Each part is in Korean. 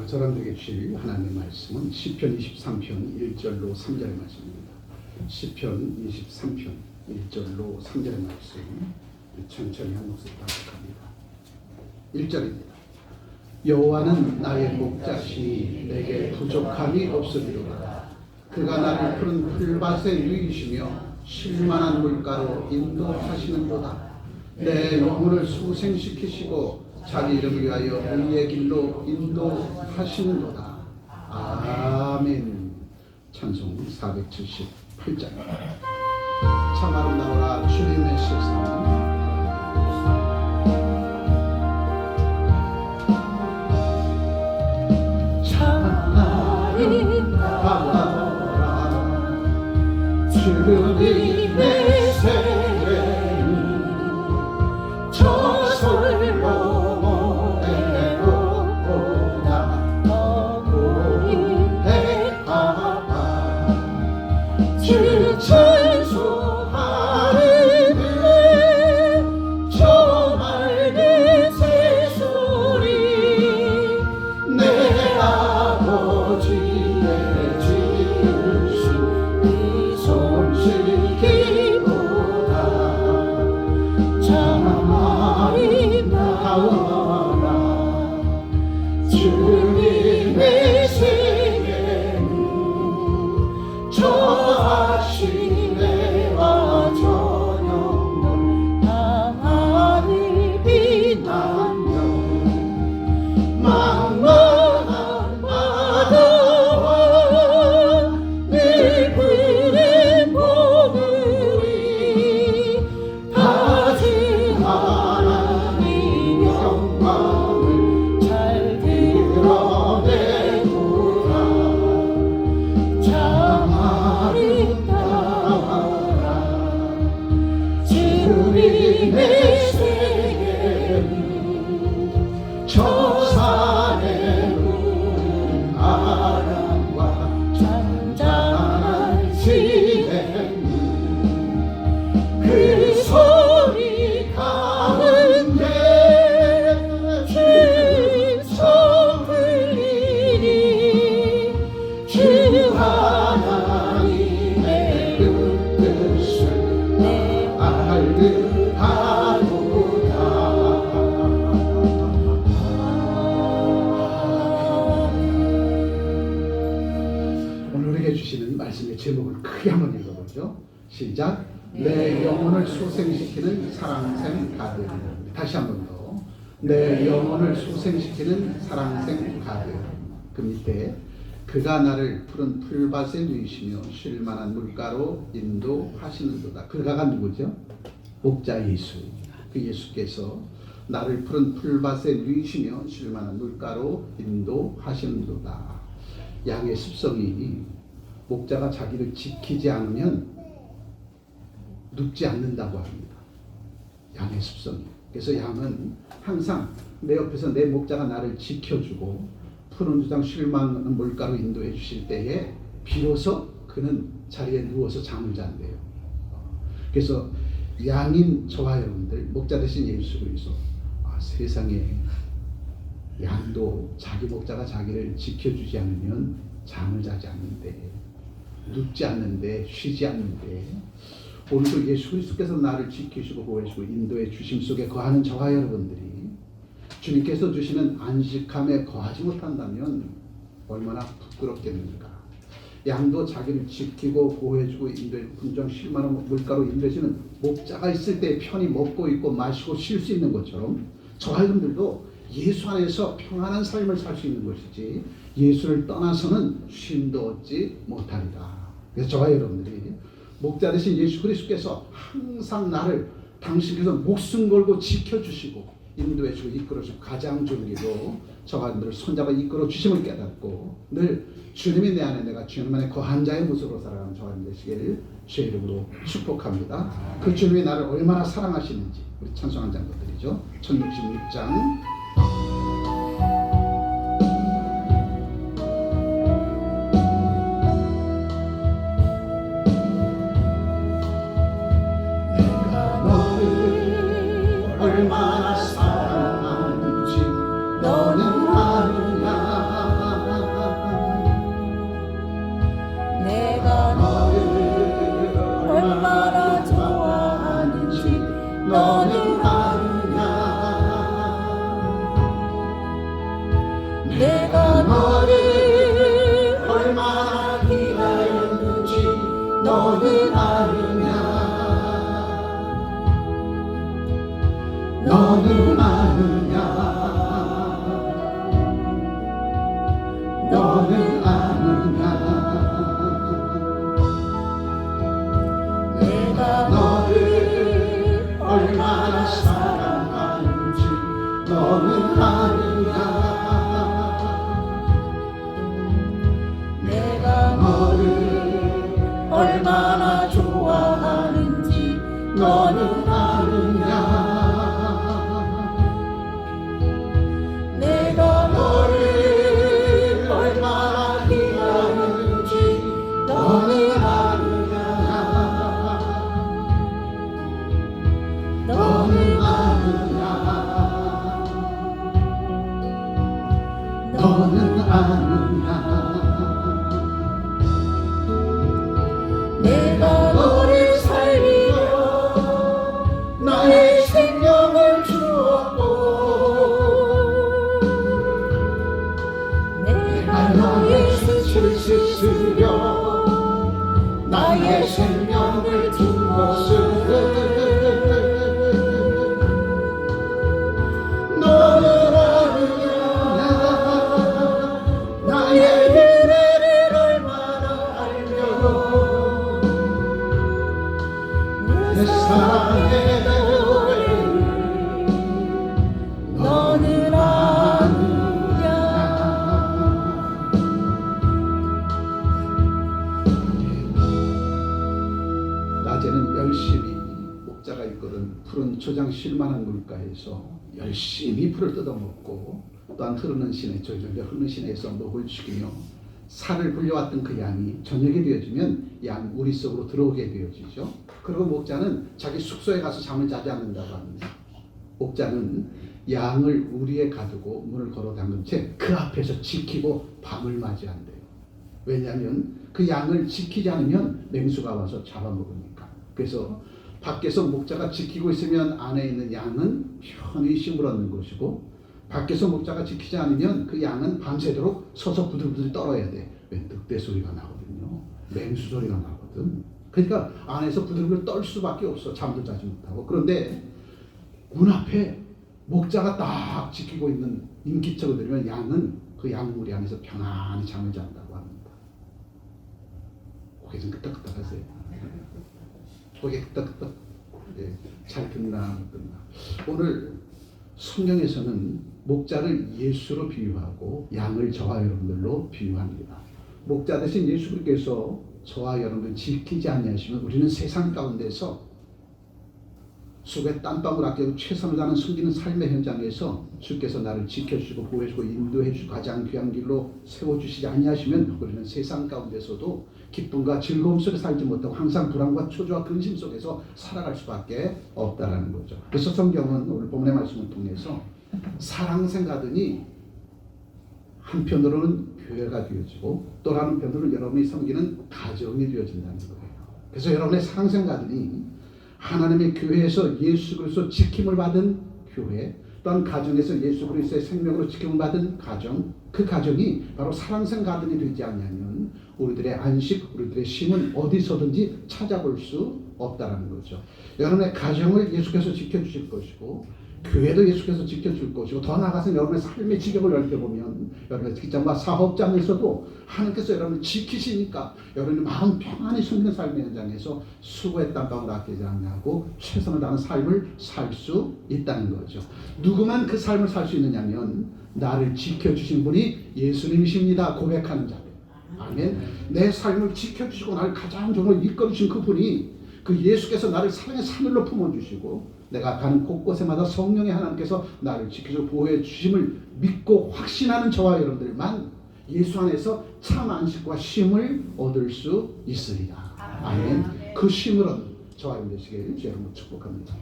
저람들에게 주실 하나님의 말씀은 시편 23편 1절로 3절의 말씀입니다. 시편 23편 1절로 3절의 말씀 천천히 한 목소리 반복합니다. 1절입니다. 여호와는 나의 목자시니 내게 부족함이 없으리로다. 그가 나를 푸른 풀밭에 누이시며 쉴만한 물가로 인도하시는도다. 내 영혼을 소생시키시고 자기 이름을 위하여 의의 길로 인도하시는도다. 아멘. 찬송 478장. 참 아름다워라 주님의 세상. 주님의 세계는 저설로 모래보다 더 고백하라. 주 찬송하리네 저 맑은 새소리. 내 아버지의 지으신 이 손실기보다 참 아름다워라. 주님의 세계는 저 아침에와 저녁 땅하늘 빛나며 망망한 바다와 늘 푸른 보물이 다진 하나님 영광을 잘 드러내노라. 참 아름다워라. 주님의 세계는 저 산에 흐르는 바람과 잔잔한 시냇물 그 소리 가운데 주소 흘리니 주 하나님의 그 뜻을 내 알듯하도다. 오늘 우리에게 주시는 말씀의 제목을 크게 한번 읽어보죠. 시작. 내 영혼을 소생시키는 사랑샘 가득. 다시 한번 더. 내 영혼을 소생시키는 사랑샘 가득. 그 밑에 그가 나를 푸른 풀밭에 누이시며 쉴만한 물가로 인도하시는도다. 그가가 누구죠? 목자 예수. 그 예수께서 나를 푸른 풀밭에 누이시며 쉴만한 물가로 인도하시는도다. 양의 습성이 목자가 자기를 지키지 않으면 눕지 않는다고 합니다. 양의 습성이. 그래서 양은 항상 내 옆에서 내 목자가 나를 지켜주고 푸른 주장 쉴만한 물가로 인도해 주실 때에 비로소 그는 자리에 누워서 잠을 잔대요. 그래서 양인 저와 여러분들, 목자 대신 예수 그리스도, 세상에 양도 자기 목자가 자기를 지켜주지 않으면 잠을 자지 않는데, 눕지 않는데, 쉬지 않는데, 오늘도 예수 그리스도께서 나를 지키시고 보호해주고 인도의 주심 속에 거하는 저와 여러분들이 주님께서 주시는 안식함에 거하지 못한다면 얼마나 부끄럽겠습니까? 양도 자기를 지키고 보호해주고 인도의 분정 쉴만한 물가로 인도해주는 목자가 있을 때 편히 먹고 있고 마시고 쉴 수 있는 것처럼 저와 여러분들도 예수 안에서 평안한 삶을 살 수 있는 것이지 예수를 떠나서는 쉼도 얻지 못하리라. 그래서 저와 여러분들이 목자 되신 예수 그리스도께서 항상 나를 당신께서 목숨 걸고 지켜주시고 인도해주고 이끌어주고 가장 좋은 길로 저와 여러분들을 손잡아 이끌어 주심을 깨닫고 늘 주님이 내 안에 내가 주님 안에 거한 자의 모습으로 살아가는 저와 여러분들 되시기를 주의 이름으로 축복합니다. 그 주님이 나를 얼마나 사랑하시는지 우리 찬송 한 장 더 드리죠. 1066장. 얼마나 사랑하는지 너는 아느냐. 내가 너를 얼마나 좋아하는지 너는 아느냐. 내가 너를 얼마나 기다리는지 너는 아느냐. 너는 아느냐. 너는 아느냐. 내가 너를 살리려 나의 생명을 주었고 내가 너의 수치를 씻으려 나의 생명을 준 것을 너는 아느냐. 나의 은혜를 얼마나 알며 내 사랑의 노래를 너는 아느냐. 낮에는 열심히 목자가 있거든 푸른 초장 쉴만한 물가에서 열심히 풀을 뜯어먹고 또한 흐르는 시내 졸졸 흐르는 시내에서 목을 죽이며 살을 불려왔던 그 양이 저녁이 되어지면 양 우리 속으로 들어오게 되어지죠. 그리고 목자는 자기 숙소에 가서 잠을 자지 않는다고 합니다. 목자는 양을 우리에 가두고 문을 걸어 잠근 채 그 앞에서 지키고 밤을 맞이한대요. 왜냐하면 그 양을 지키지 않으면 맹수가 와서 잡아먹으니까. 그래서 밖에서 목자가 지키고 있으면 안에 있는 양은 편히 쉼을 얻는 것이고, 밖에서 목자가 지키지 않으면 그 양은 밤새도록 서서 부들부들 떨어야 돼. 왜? 늑대 소리가 나거든요. 맹수 소리가 나거든. 그러니까 안에서 부들부들 떨 수밖에 없어. 잠도 자지 못하고. 그런데 문 앞에 목자가 딱 지키고 있는 인기척을 들으면 양은 그 양무리 안에서 편안히 잠을 잔다고 합니다. 고개 좀 끄덕끄덕 하세요. 고개 끄덕끄덕. 예, 잘 듣나 못 듣나. 오늘 성경에서는 목자를 예수로 비유하고 양을 저와 여러분들로 비유합니다. 목자 대신 예수님께서 저와 여러분을 지키지 아니하시면 우리는 세상 가운데서 속에 땀방울 아끼고 최선을 다하는 숨기는 삶의 현장에서 주께서 나를 지켜주시고 보호해주고 인도해주고 가장 귀한 길로 세워주시지 아니하시면 우리는 세상 가운데서도 기쁨과 즐거움 속에 살지 못하고 항상 불안과 초조와 근심 속에서 살아갈 수밖에 없다라는 거죠. 그래서 성경은 오늘 본문의 말씀을 통해서 사랑생 가든이 한편으로는 교회가 되어지고 또 다른 한편으로는 여러분이 섬기는 가정이 되어진다는 거예요. 그래서 여러분의 사랑생 가든이 하나님의 교회에서 예수 그리스도 지킴을 받은 교회, 또한 가정에서 예수 그리스도의 생명으로 지킴을 받은 가정, 그 가정이 바로 사랑생 가든이 되지 않냐면 우리들의 안식, 우리들의 쉼은 어디서든지 찾아볼 수 없다라는 거죠. 여러분의 가정을 예수께서 지켜주실 것이고 교회도 예수께서 지켜줄 것이고 더 나아가서 여러분의 삶의 지경을 넓혀보면 여러분의 직장과 사업장에서도 하나님께서 여러분을 지키시니까 여러분이 마음 평안히 숨기는 삶의 현장에서 수고의 땀방울 아끼지 않냐고 최선을 다하는 삶을 살 수 있다는 거죠. 누구만 그 삶을 살 수 있느냐면 나를 지켜주신 분이 예수님이십니다 고백하는 자들. 아멘. 내 삶을 지켜주시고 나를 가장 좋은 이끌어주신 그분이 그 예수께서 나를 사랑의 하늘로 품어주시고 내가 가는 곳곳에마다 성령의 하나님께서 나를 지켜주고 보호해 주심을 믿고 확신하는 저와 여러분들만 예수 안에서 참 안식과 쉼을 얻을 수 있으리라. 아멘. 그 쉼을 얻는 저와 여러분 되시길 주의 이름으로 축복합니다.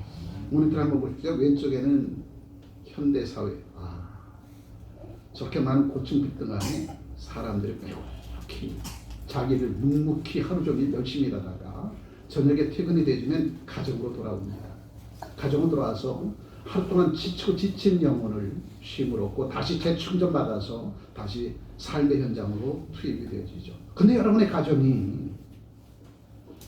모니터 한번 보십시오. 왼쪽에는 현대사회. 저렇게 많은 고층 빌딩 안에 사람들이 이렇게 자기를 묵묵히 하루 종일 열심히 일하다가 저녁에 퇴근이 되면 가정으로 돌아옵니다. 가정으로 돌아와서 하루 동안 지치고 지친 영혼을 쉼을 얻고 다시 재충전받아서 다시 삶의 현장으로 투입이 되어지죠. 근데 여러분의 가정이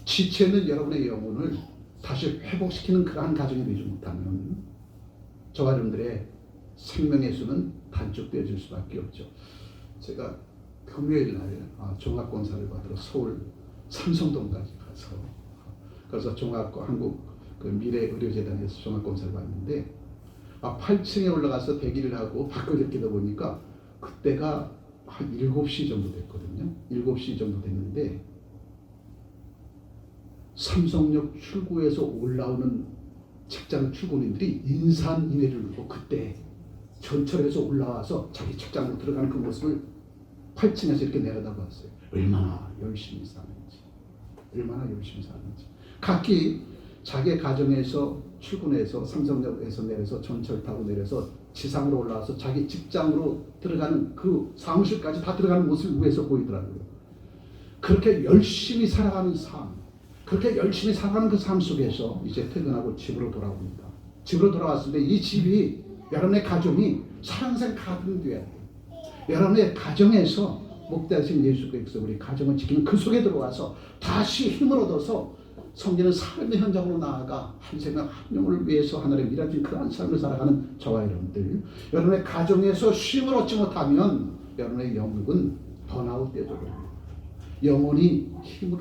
지쳐있는 여러분의 영혼을 다시 회복시키는 그러한 가정이 되지 못하면 저와 여러분들의 생명의 수는 단축되어질 수밖에 없죠. 제가 금요일 날 종합검사를 받으러 서울 삼성동까지 가서 그래서 종합 한국 그 미래의료재단에서 종합검사를 받는데 8층에 올라가서 대기를 하고 밖을 기다 보니까 그때가 한 7시 정도 됐거든요. 7시 정도 됐는데 삼성역 출구에서 올라오는 직장 출근인들이 인산인해를 누르고 그때 전철에서 올라와서 자기 직장으로 들어가는 그 모습을 8층에서 이렇게 내려다봤어요. 얼마나 열심히 사는지, 얼마나 열심히 사는지. 각기 자기 가정에서 출근해서 삼성역에서 내려서 전철 타고 내려서 지상으로 올라와서 자기 직장으로 들어가는 그 사무실까지 다 들어가는 모습이 위에서 보이더라고요. 그렇게 열심히 살아가는 삶, 그렇게 열심히 살아가는 그 삶 속에서 이제 퇴근하고 집으로 돌아옵니다. 집으로 돌아왔을 때 이 집이 여러분의 가정이 사랑생 가정이 되어야 돼요. 여러분의 가정에서 목대하신 예수 그리스도 우리 가정을 지키는 그 속에 들어와서 다시 힘을 얻어서 성기는 삶의 현장으로 나아가 한 생명 한 영혼을 위해서 하나님 일하신 그러한 삶을 살아가는 저와 여러분들, 여러분의 가정에서 쉼을 얻지 못하면 여러분의 영육은 번아웃 되어버립니다. 영혼이 힘을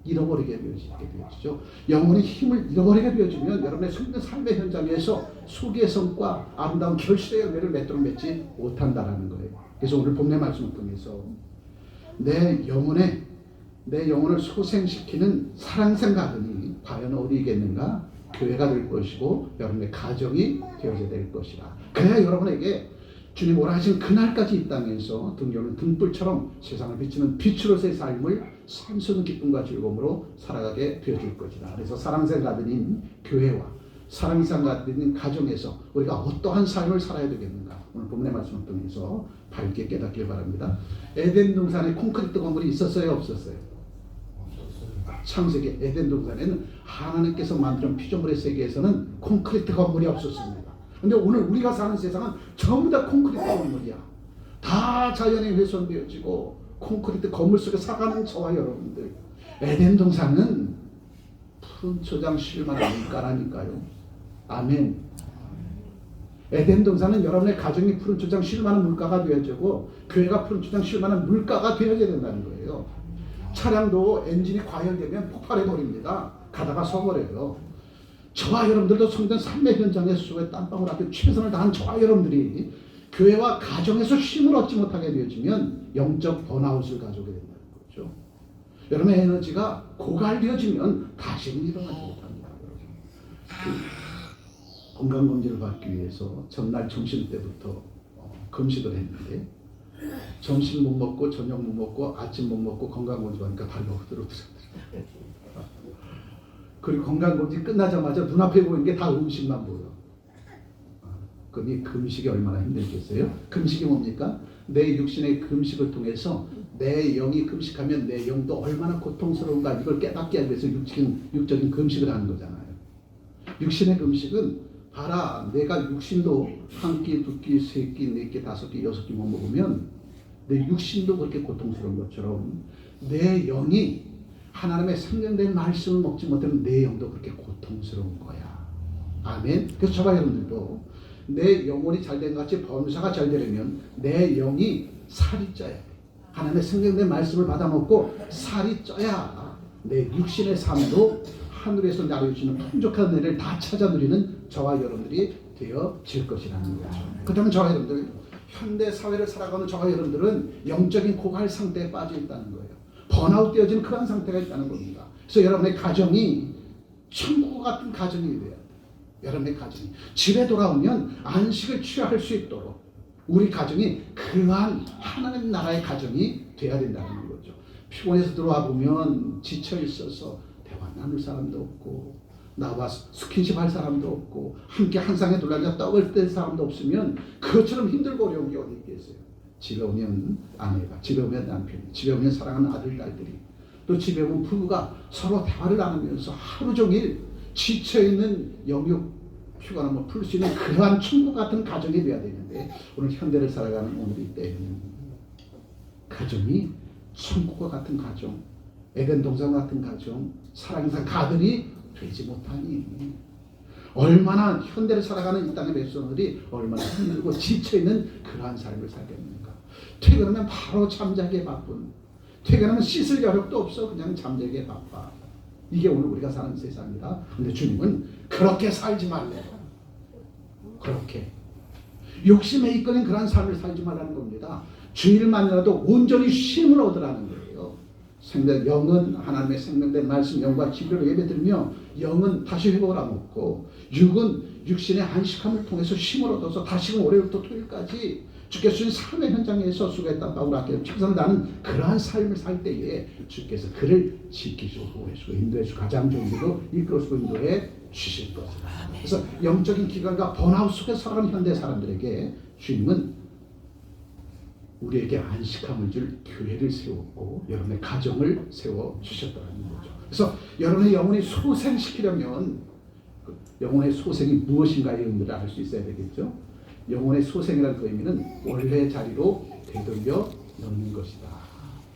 잃어버리게 되어지죠. 영혼이 힘을 잃어버리게 되어지면 여러분의 삶의 현장에서 소기의 성과 아름다운 결실의 열매를 맺도록 맺지 못한다라는 거예요. 그래서 오늘 본문의 말씀을 통해서 내 영혼을 소생시키는 사랑생 가든이 과연 어디 있겠는가? 교회가 될 것이고 여러분의 가정이 되어야 될 것이라. 그래야 여러분에게 주님 오라 하신 그날까지 이 땅에서 등교는 등불처럼 세상을 비추는 빛으로서의 삶을 산소는 기쁨과 즐거움으로 살아가게 되어줄 것이다. 그래서 사랑생 가든인 교회와 사랑생 가든인 가정에서 우리가 어떠한 삶을 살아야 되겠는가? 오늘 본문의 말씀을 통해서 밝게 깨닫길 바랍니다. 에덴 동산에 콘크리트 건물이 있었어요, 없었어요? 창세기 에덴 동산에는 하나님께서 만든 피조물의 세계에서는 콘크리트 건물이 없었습니다. 근데 오늘 우리가 사는 세상은 전부 다 콘크리트 건물이야. 다 자연에 훼손되어지고 콘크리트 건물 속에 살아가는 저와 여러분들, 에덴 동산은 푸른 초장 쉴만한 물가라니까요. 아멘. 에덴 동산은 여러분의 가정이 푸른 초장 쉴만한 물가가 되어지고 교회가 푸른 초장 쉴만한 물가가 되어져야 된다는 거예요. 차량도 엔진이 과열되면 폭발해버립니다. 가다가 서버려요. 저와 여러분들도 성전 삶의 현장에 수고에 땀방울 앞에 최선을 다한 저와 여러분들이 교회와 가정에서 쉼을 얻지 못하게 되어지면 영적 번아웃을 가져오게 된다는 거죠. 여러분의 에너지가 고갈되어지면 다시는 일어나지 못합니다. 건강검진을 받기 위해서 전날 점심 때부터 금식을 했는데 점심 못 먹고 저녁 못 먹고 아침 못 먹고 건강검진 하니까 발로 흐드러들어요. 그리고 건강검진 끝나자마자 눈앞에 보이는 게 다 음식만 보여. 그럼 금식이 얼마나 힘들겠어요? 금식이 뭡니까? 내 육신의 금식을 통해서 내 영이 금식하면 내 영도 얼마나 고통스러운가 이걸 깨닫게 하기 위해서 육적인 금식을 하는 거잖아요. 육신의 금식은 봐라, 내가 육신도 한 끼, 두 끼, 세 끼, 네 끼, 다섯 끼, 여섯 끼 못 먹으면 내 육신도 그렇게 고통스러운 것처럼 내 영이 하나님의 생명된 말씀을 먹지 못하면 내 영도 그렇게 고통스러운 거야. 아멘. 그래서 저와 여러분들도 내 영혼이 잘된 것 같이 범사가 잘 되려면 내 영이 살이 쪄야 돼. 하나님의 생명된 말씀을 받아먹고 살이 쪄야 내 육신의 삶도 하늘에서 나를 주시는 풍족한 은혜를 다 찾아 누리는 저와 여러분들이 되어질 것이라는 거죠. 그렇다면 저와 여러분들, 현대 사회를 살아가는 저와 여러분들은 영적인 고갈 상태에 빠져 있다는 거예요. 번아웃 되어지는 그런 상태가 있다는 겁니다. 그래서 여러분의 가정이 천국 같은 가정이 돼야 돼요. 여러분의 가정이 집에 돌아오면 안식을 취할 수 있도록 우리 가정이 그러한 하나님 나라의 가정이 돼야 된다는 거죠. 피곤해서 들어와 보면 지쳐 있어서 대화 나눌 사람도 없고 나와 스킨십 할 사람도 없고 함께 한 상에 둘러앉아 떡을 뗄 사람도 없으면 그것처럼 힘들고 어려운 게 어디 있겠어요. 집에 오면 아내가, 집에 오면 남편이, 집에 오면 사랑하는 아들, 딸들이, 또 집에 오면 부부가 서로 대화를 나누면서 하루 종일 지쳐있는 영육 피곤함을 풀 수 있는 그러한 천국 같은 가정이 되어야 되는데 오늘 현대를 살아가는 오늘 이때에는 가정이 천국과 같은 가정, 에덴 동산 같은 가정, 사랑상 가들이 되지 못하니 얼마나 현대를 살아가는 이 땅의 백성들이 얼마나 힘들고 지쳐있는 그러한 삶을 살겠는가. 퇴근하면 바로 잠자기에 바쁜, 퇴근하면 씻을 여력도 없어 그냥 잠자기에 바빠. 이게 오늘 우리가 사는 세상이다. 근데 주님은 그렇게 살지 말래요. 그렇게 욕심에 이끌린 그러한 삶을 살지 말라는 겁니다. 주일만이라도 온전히 쉼을 얻으라는 거예요. 생명, 영은 하나님의 생명된 말씀, 영과 진리로 예배드리며 영은 다시 회복을 하고 육은 육신의 안식함을 통해서 쉼을 얻어서 다시금 월요일부터 토요일까지 주께서 주신 삶의 현장에서 수고했던 바울 아끼는 최선 다하는 그러한 삶을 살 때에 주께서 그를 지키시고 보호해주고 인도해주고 가장 좋은 길로 이끌어주고 인도해 주실 것이다. 그래서 영적인 기관과 번아웃 속에 살아가는 현대 사람들에게 주님은 우리에게 안식함을 줄 교회를 세웠고 여러분의 가정을 세워주셨다는 거죠. 그래서 여러분의 영혼이 소생시키려면 영혼의 소생이 무엇인가의 의미를 알 수 있어야 되겠죠. 영혼의 소생이라는 그 의미는 원래 자리로 되돌려 놓는 것이다.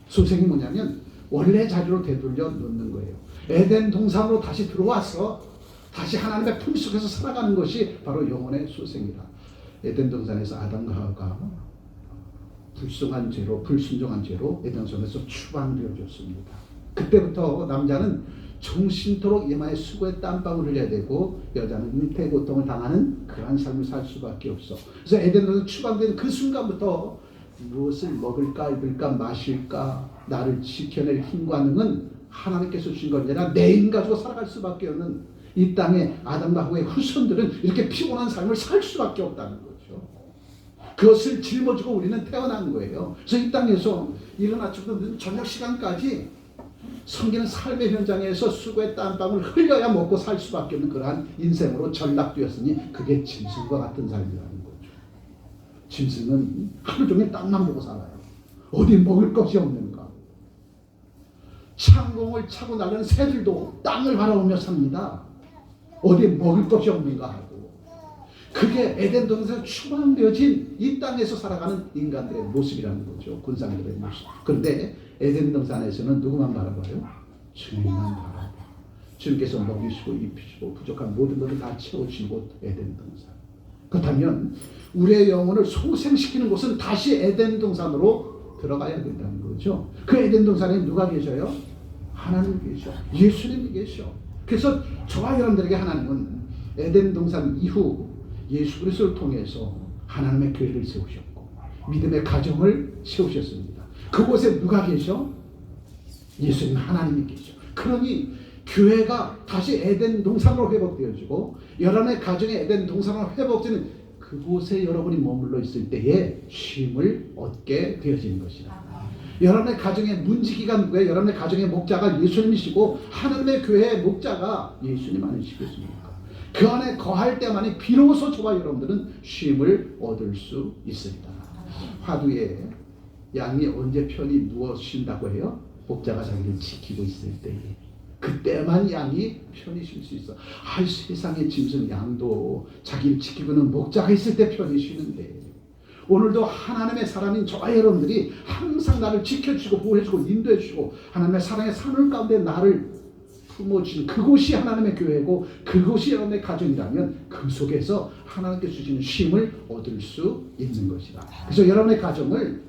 소생이 뭐냐면 원래 자리로 되돌려 놓는 거예요. 에덴 동산으로 다시 들어와서 다시 하나님의 품 속에서 살아가는 것이 바로 영혼의 소생이다. 에덴 동산에서 아담과 하와가 불순종한 죄로 에덴 동산에서 추방되어졌습니다. 그때부터 남자는 정신토록 이마에 수고의 땀방울 흘려야 되고 여자는 잉태 고통을 당하는 그러한 삶을 살 수밖에 없어. 그래서 에덴에서 추방된 그 순간부터 무엇을 먹을까 입을까 마실까 나를 지켜낼 힘과 능은 하나님께서 주신 것이 아니라 내 힘 가지고 살아갈 수밖에 없는 이 땅에 아담과 하와의 후손들은 이렇게 피곤한 삶을 살 수밖에 없다는 거죠. 그것을 짊어지고 우리는 태어난 거예요. 그래서 이 땅에서 이른 아침부터 저녁 시간까지 섬기는 삶의 현장에서 수고의 땀방울 흘려야 먹고 살 수밖에 없는 그러한 인생으로 전락되었으니 그게 짐승과 같은 삶이라는 거죠. 짐승은 하루 종일 땅만 보고 살아요. 어디 먹을 것이 없는가. 창공을 차고 날리는 새들도 땅을 바라보며 삽니다. 어디 먹을 것이 없는가 하고. 그게 에덴 동산에서 추방되어진 이 땅에서 살아가는 인간들의 모습이라는 거죠. 군상들의 모습. 그런데 에덴 동산에서는 누구만 바라봐요? 주님만 바라봐. 주님께서 먹이시고 입히시고 부족한 모든 것을 다 채우신 곳 에덴 동산. 그렇다면 우리의 영혼을 소생시키는 곳은 다시 에덴 동산으로 들어가야 된다는 거죠. 그 에덴 동산에 누가 계셔요? 하나님 계셔. 예수님이 계셔. 그래서 저와 여러분들에게 하나님은 에덴 동산 이후 예수 그리스도를 통해서 하나님의 교회를 세우셨고 믿음의 가정을 세우셨습니다. 그곳에 누가 계셔? 예수님 하나님이 계셔. 그러니 교회가 다시 에덴 동산으로 회복되어지고 여러분의 가정의 에덴 동산으로 회복되는 그곳에 여러분이 머물러 있을 때에 쉼을 얻게 되어지는 것이다. 여러분의 가정의 문지기가 누구예요? 여러분의 가정의 목자가 예수님이시고 하나님의 교회의 목자가 예수님 아니시겠습니까? 그 안에 거할 때만이 비로소 저와 여러분들은 쉼을 얻을 수 있습니다. 화두에 양이 언제 편히 누워 쉰다고 해요? 목자가 자기를 지키고 있을 때에 그때만 양이 편히 쉴 수 있어. 세상의 짐승 양도 자기를 지키고는 목자가 있을 때 편히 쉬는데 오늘도 하나님의 사람인 저와 여러분들이 항상 나를 지켜주시고 보호해주고 인도해주시고 하나님의 사랑의 산울 가운데 나를 품어주신 그곳이 하나님의 교회고 그곳이 여러분의 가정이라면 그 속에서 하나님께서 주시는 쉼을 얻을 수 있는 것이다. 그래서 여러분의 가정을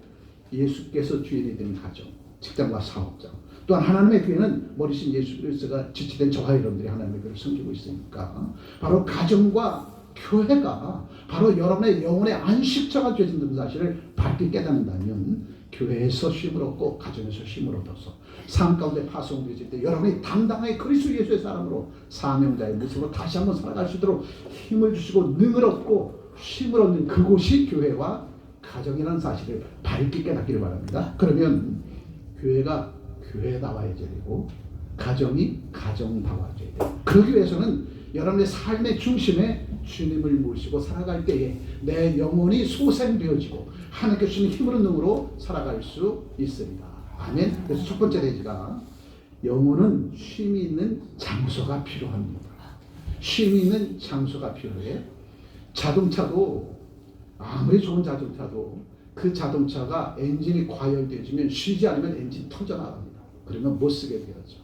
예수께서 주인이 되는 가정, 직장과 사업장, 또한 하나님의 교회는 머리신 예수 그리스도가 지치된 저와 여러분들이 하나님의 교회를 섬기고 있으니까 바로 가정과 교회가 바로 여러분의 영혼의 안식처가 되어진다는 사실을 밝게 깨닫는다면 교회에서 쉼을 얻고 가정에서 쉼을 얻어서 삶 가운데 파송되어질 때 여러분이 당당하게 그리스도 예수의 사람으로 사명자의 모습으로 다시 한번 살아갈 수 있도록 힘을 주시고 능을 얻고 쉼을 얻는 그곳이 교회와 가정이라는 사실을 밝게 깨닫기를 바랍니다. 그러면 교회가 교회다워야 되고 가정이 가정다워야 돼요. 그러기 위해서는 여러분의 삶의 중심에 주님을 모시고 살아갈 때에 내 영혼이 소생되어지고 하나님께 주신 힘으로 능으로 살아갈 수 있습니다. 아멘. 그래서 첫 번째 대지가 영혼은 쉼이 있는 장소가 필요합니다. 쉼이 있는 장소가 필요해. 자동차도 아무리 좋은 자동차도 그 자동차가 엔진이 과열되어지면 쉬지 않으면 엔진 터져나갑니다. 그러면 못 쓰게 되었죠.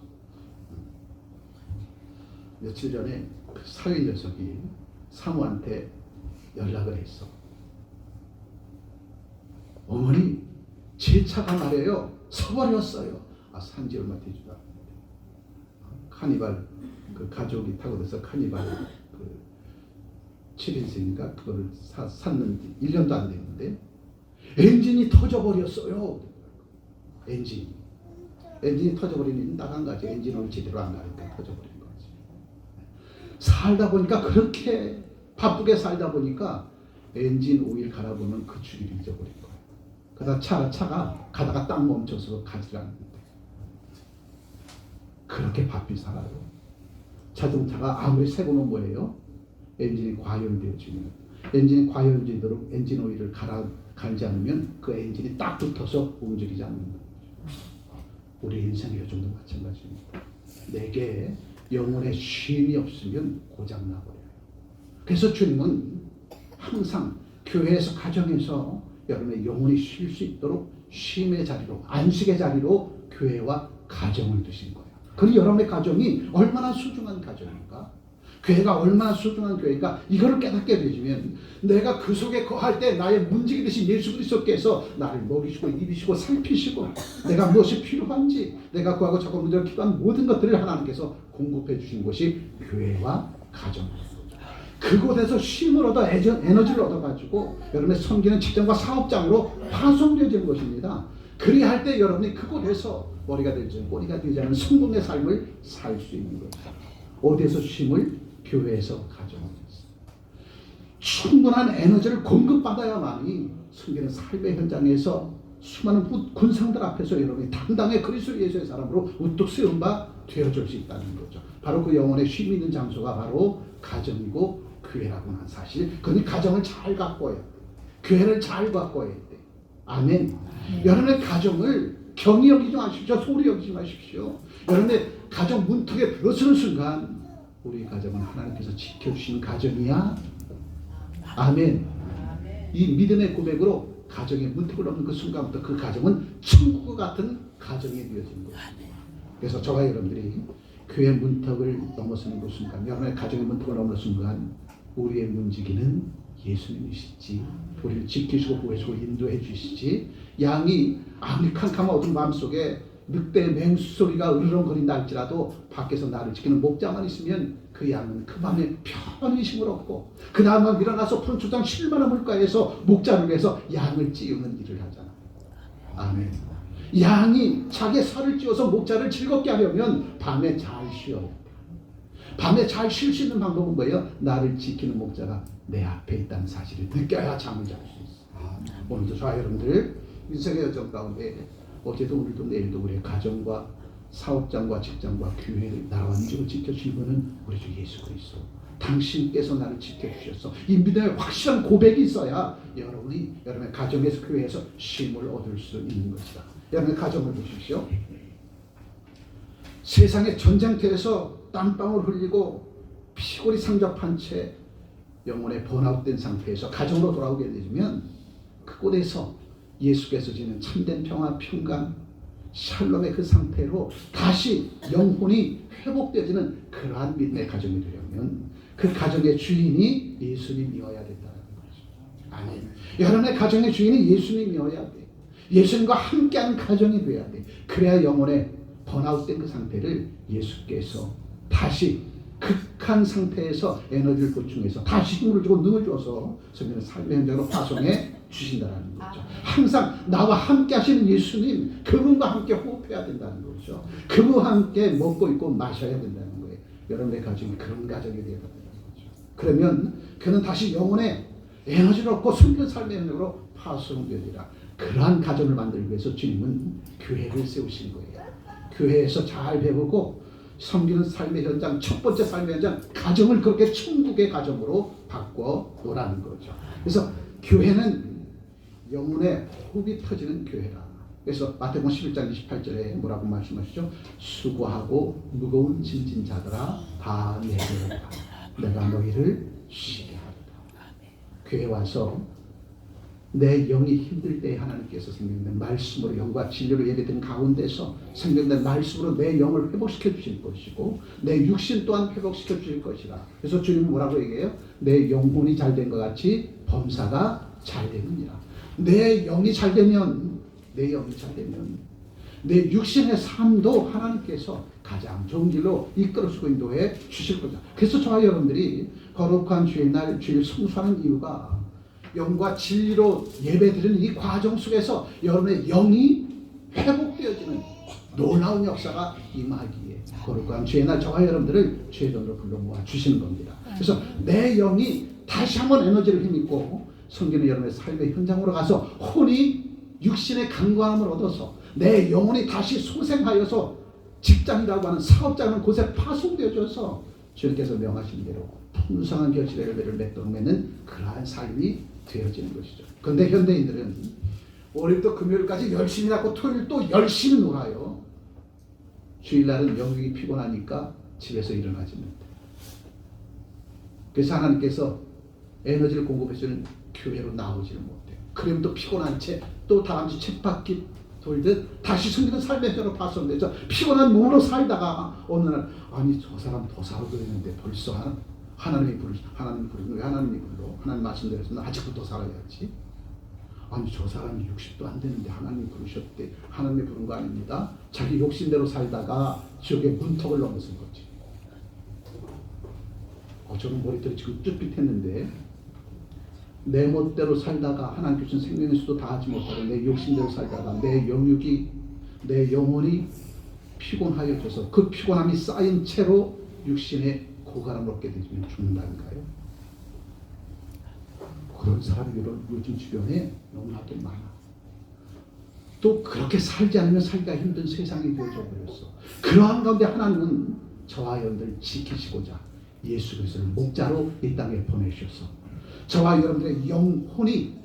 며칠 전에 그 사회 녀석이 사모한테 연락을 했어. 어머니 제 차가 말이에요 서버렸어요. 산지 얼마 되지도 않는데 카니발 그 가족이 타고 돼서 카니발 그 7인승인가 그거를 샀는데 1년도 안 됐는데 엔진이 터져버렸어요. 엔진이 터져버리니 나간 거지. 엔진은 제대로 안 가니까 터져버린 거지. 살다 보니까 그렇게 바쁘게 살다 보니까 엔진 오일 갈아보면 그 주기를 잊어버린 거야. 그러다 차가 가다가 딱 멈춰서 가지 않는데 그렇게 바삐 살아요. 자동차가 아무리 새거는 뭐예요? 엔진이 과열되어지면 엔진이 과열되도록 엔진 오일을 갈지 않으면 그 엔진이 딱 붙어서 움직이지 않는다. 우리 인생의 요즘도 마찬가지입니다. 내게 영혼의 쉼이 없으면 고장나버려요. 그래서 주님은 항상 교회에서 가정에서 여러분의 영혼이 쉴 수 있도록 쉼의 자리로 안식의 자리로 교회와 가정을 두신 거예요. 그리고 여러분의 가정이 얼마나 소중한 가정인가? 교회가 얼마나 소중한 교회인가? 이거를 깨닫게 되시면 내가 그 속에 거할 때 나의 문지기 되신 예수 그리스도께서 나를 먹이시고 입히시고 살피시고 내가 무엇이 필요한지 내가 구하고 자꾸 문제로 기도한 모든 것들을 하나님께서 공급해 주신 곳이 교회와 가정입니다. 그곳에서 쉼을 얻어 에너지를 얻어가지고 여러분의 섬기는 직장과 사업장으로 파송되어지는 것입니다. 그리할 때 여러분이 그곳에서 머리가 되지 꼬리가 되지 않은 성공의 삶을 살 수 있는 거죠. 어디에서 쉼을? 교회에서 가져옵니다. 충분한 에너지를 공급받아야만이 섬기는 삶의 현장에서 수많은 군상들 앞에서 여러분이 당당히 그리스도 예수의 사람으로 우뚝 세운 바 되어줄 수 있다는 거죠. 바로 그 영혼의 쉼이 있는 장소가 바로 가정이고 교회라고 하는 사실. 그러니 가정을 잘 가꿔야 돼. 교회를 잘 가꿔야 돼. 아멘. 여러분의 가정을 경히 여기지 마십시오. 소리 여기지 마십시오. 여러분의 가정 문턱에 들어서는 순간 우리 가정은 하나님께서 지켜주신 가정이야. 아멘. 이 믿음의 고백으로 가정의 문턱을 넘는 그 순간부터 그 가정은 천국과 같은 가정이 되어진 거예요. 그래서 저와 여러분들이 교회 문턱을 넘어서는 그 순간, 여러분의 가정의 문턱을 넘는 순간 우리의 문지기는 예수님이시지, 우리를 지키시고 보호해주고 인도해 주시지, 양이 아무리 캄캄한 어두운 마음속에 늑대의 맹수 소리가 으르렁거린다 할지라도 밖에서 나를 지키는 목자만 있으면 그 양은 그 밤에 편히 힘을 얻고 그 다음날 일어나서 푸른 초장 실만한 물가에서 목자를 위해서 양을 찌우는 일을 하잖아. 아멘. 양이 자기의 살을 찌워서 목자를 즐겁게 하려면 밤에 잘 쉬어야 돼. 밤에 잘 쉴 수 있는 방법은 뭐예요? 나를 지키는 목자가 내 앞에 있다는 사실을 느껴야 잠을 잘 수 있어. 오늘도 저와 여러분들 인생의 여정 가운데 어제도 오늘도 내일도 우리의 가정과 사업장과 직장과 교회를 나라와 민족을 지켜주신 분은 우리 주 예수 그리스도. 당신께서 나를 지켜주셨어. 이 믿음의 확실한 고백이 있어야 여러분이 여러분의 가정에서 교회에서 쉼을 얻을 수 있는 것이다. 여러분의 가정을 보십시오. 세상의 전쟁터에서 땀방울 흘리고 피골이 상접한 채 영혼의 번아웃된 상태에서 가정으로 돌아오게 되면 그곳에서 예수께서 주시는 참된 평화, 평강, 샬롬의 그 상태로 다시 영혼이 회복되어지는 그러한 믿음의 가정이 되려면 그 가정의 주인이 예수님이어야 된다는 거죠. 아멘. 여러분의 가정의 주인이 예수님이어야 돼. 예수님과 함께하는 가정이 돼야 돼. 그래야 영혼의 번아웃된 그 상태를 예수께서 다시 극한 상태에서 에너지를 보충해서 다시 힘을 주고 능을 줘서 성경의 삶의 현장으로 파송해 주신다는 거죠. 항상 나와 함께 하시는 예수님, 그분과 함께 호흡해야 된다는 거죠. 그분과 함께 먹고 있고 마셔야 된다는 거예요. 여러분의 가정이 그런 가정이 되어야 된다는 거죠. 그러면 그는 다시 영혼의 에너지를 얻고 숨긴 삶의 현장으로 파송되리라. 그러한 가정을 만들기 위해서 주님은 교회를 세우신 거예요. 교회에서 잘 배우고 섬기는 삶의 현장, 첫 번째 삶의 현장, 가정을 그렇게 천국의 가정으로 바꿔 놓으라는 거죠. 그래서 교회는 영혼의 호흡이 터지는 교회라. 그래서 마태복음 11장 28절에 뭐라고 말씀하시죠? 수고하고 무거운 짐진 자들아 다 내게로 와. 내가 너희를 쉬게 하리라. 교회 와서 내 영이 힘들 때 하나님께서 생명된 말씀으로 영과 진리로 예배드린 가운데서 생명된 말씀으로 내 영을 회복시켜 주실 것이고 내 육신 또한 회복시켜 주실 것이라. 그래서 주님은 뭐라고 얘기해요? 내 영혼이 잘된 것 같이 범사가 잘 되느니라. 내 영이 잘 되면 내 육신의 삶도 하나님께서 가장 좋은 길로 이끌어주고 인도해 주실 거죠. 그래서 저와 여러분들이 거룩한 주일날 주일 성수하는 이유가 영과 진리로 예배드리는 이 과정 속에서 여러분의 영이 회복되어지는 놀라운 역사가 임하기에 거룩한 주일날 저와 여러분들을 주의전으로 불러 모아 주시는 겁니다. 그래서 내 영이 다시 한번 에너지를 힘입고 성경의 여러분의 삶의 현장으로 가서 혼이 육신의 강건함을 얻어서 내 영혼이 다시 소생하여서 직장이라고 하는 사업자는 곳에 파송되어져서 주님께서 명하신 대로 풍성한 결실의 열매를 맺도록 맺는 그러한 삶이 되어지는 것이죠. 그런데 현대인들은 월요일부터 금요일까지 열심히 낳고 토요일 또 열심히 놀아요. 주일날은 영육이 피곤하니까 집에서 일어나지 못해. 그래서 하나님께서 에너지를 공급해주는 교회로 나오지를 못해요. 그러면 또 피곤한 채 또 다람쥐 쳇바퀴 돌듯 다시 숨기는 삶의 현장으로 파송돼서 피곤한 몸으로 살다가 어느 날 아니 저 사람 더 살아도 되는데 벌써 하나님이 부르는 왜 하나님이 불러? 하나님 말씀대로서는 아직도 더 살아야지. 아니 저 사람이 60도 안 되는데 하나님이 부르셨대. 하나님이 부른 거 아닙니다. 자기 욕심대로 살다가 지옥의 문턱을 넘어선 거지. 저는 머리털이 지금 쭈삣했는데 내 멋대로 살다가 하나님 주신 생명의 수도 다 하지 못하고 내 욕심대로 살다가 내 영육이 내 영혼이 피곤하여져서 그 피곤함이 쌓인 채로 육신의 고갈함을 얻게 되면 죽는다니까요. 그런 사람이 요즘 주변에 너무나도 많아. 또 그렇게 살지 않으면 살기가 힘든 세상이 되어져 버렸어. 그러한 가운데 하나님은 저와 여러분들 지키시고자 예수 그리스도를 목자로 이 땅에 보내주셔서 저와 여러분들의 영혼이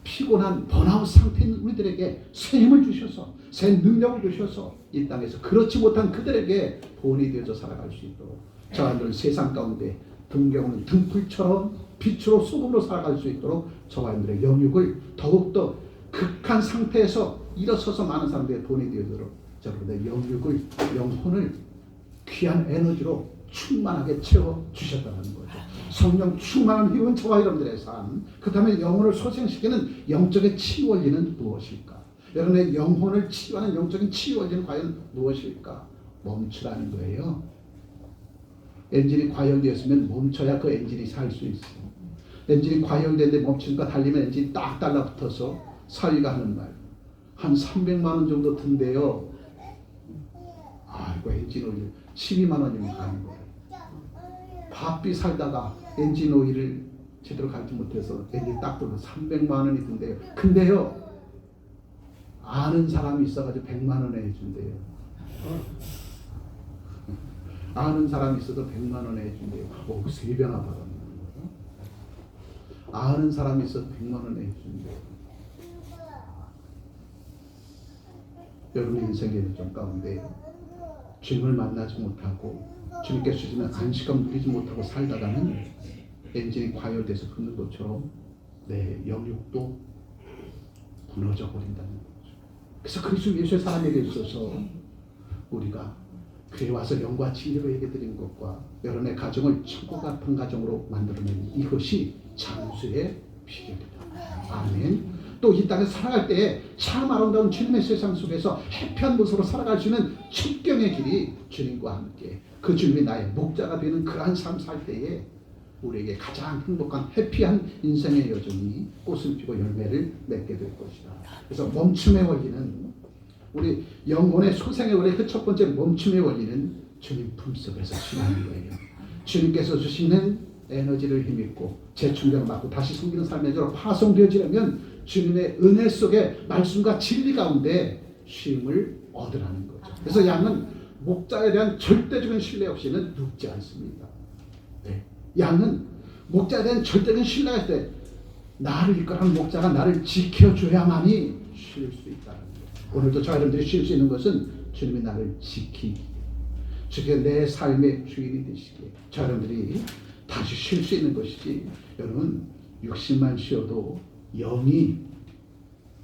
피곤한 번아웃 상태인 우리들에게 새 힘을 주셔서 새 능력을 주셔서 이 땅에서 그렇지 못한 그들에게 본이 되어서 살아갈 수 있도록 저와 여러분들 세상 가운데 등경은 등불처럼 빛으로 소금으로 살아갈 수 있도록 저와 여러분들의 영육을 더욱더 극한 상태에서 일어서서 많은 사람들의 본이 되어도록 여러분들의 영육을 영혼을 귀한 에너지로 충만하게 채워주셨다는 거죠. 성령 충만한 이유는 저와 여러분들의 삶, 그 다음에 영혼을 소생시키는 영적인 치유 원리는 무엇일까? 여러분의 영혼을 치유하는 영적인 치유 원리는 과연 무엇일까? 멈추라는 거예요. 엔진이 과열되었으면 멈춰야 그 엔진이 살 수 있어. 엔진이 과열되는데 멈추니까 달리면 엔진이 딱 달라붙어서 살리가 하는 말. 한 300만 원 정도 든대요. 아이고 엔진 오일 12만 원이면 가는 거예요. 바삐 살다가 엔진 오일을 제대로 갈지 못해서 엔진 딱 돌고 300만 원이 든대요. 근데요 아는 사람이 있어가지고 100만 원에 해준대요. 아는 사람이 있어도 100만 원에 해준대요. 오, 3배나 받았는 거예요. 아는 사람이 있어도 100만 원에 해준대요. 여러분 인생의 일정 가운데 주님을 만나지 못하고 주님께서 주시는 안식감 누리지 못하고 살다가는 엔진이 과열돼서 붓는 것처럼 내 영육도 무너져 버린다는 거죠. 그래서 그리스도 예수의 사람에게 있어서 우리가 그에 와서 영과 진리로 얘기드린 것과 여러분의 가정을 천국 같은 가정으로 만들어내는 이것이 장수의 비결이다. 아멘. 또 이 땅에 살아갈 때에 참 아름다운 주님의 세상 속에서 해피한 모습으로 살아갈 수 있는 축경의 길이 주님과 함께 그 주님이 나의 목자가 되는 그러한 삶 살 때에 우리에게 가장 행복한 해피한 인생의 여정이 꽃을 피고 열매를 맺게 될 것이다. 그래서 멈춤의 원리는 우리 영혼의 소생의 원리 그 첫 번째 멈춤의 원리는 주님 품속에서 쉬는 거예요. 주님께서 주시는 에너지를 힘입고 재충전을 받고 다시 섬기는 삶의 에너지로 파송되어지려면 주님의 은혜 속에 말씀과 진리 가운데 쉼을 얻으라는 거죠. 그래서 양은 목자에 대한 절대적인 신뢰 없이는 눕지 않습니다. 네. 양은 목자에 대한 절대적인 신뢰가 있을 때 나를 이끌어가는 목자가 나를 지켜줘야만이 쉴 수 있다는 거예요. 오늘도 저 여러분들이 쉴 수 있는 것은 주님이 나를 지키기, 주께 내 삶의 주인이 되시기에 저 여러분들이 다시 쉴 수 있는 것이지. 여러분 육신만 쉬어도 영이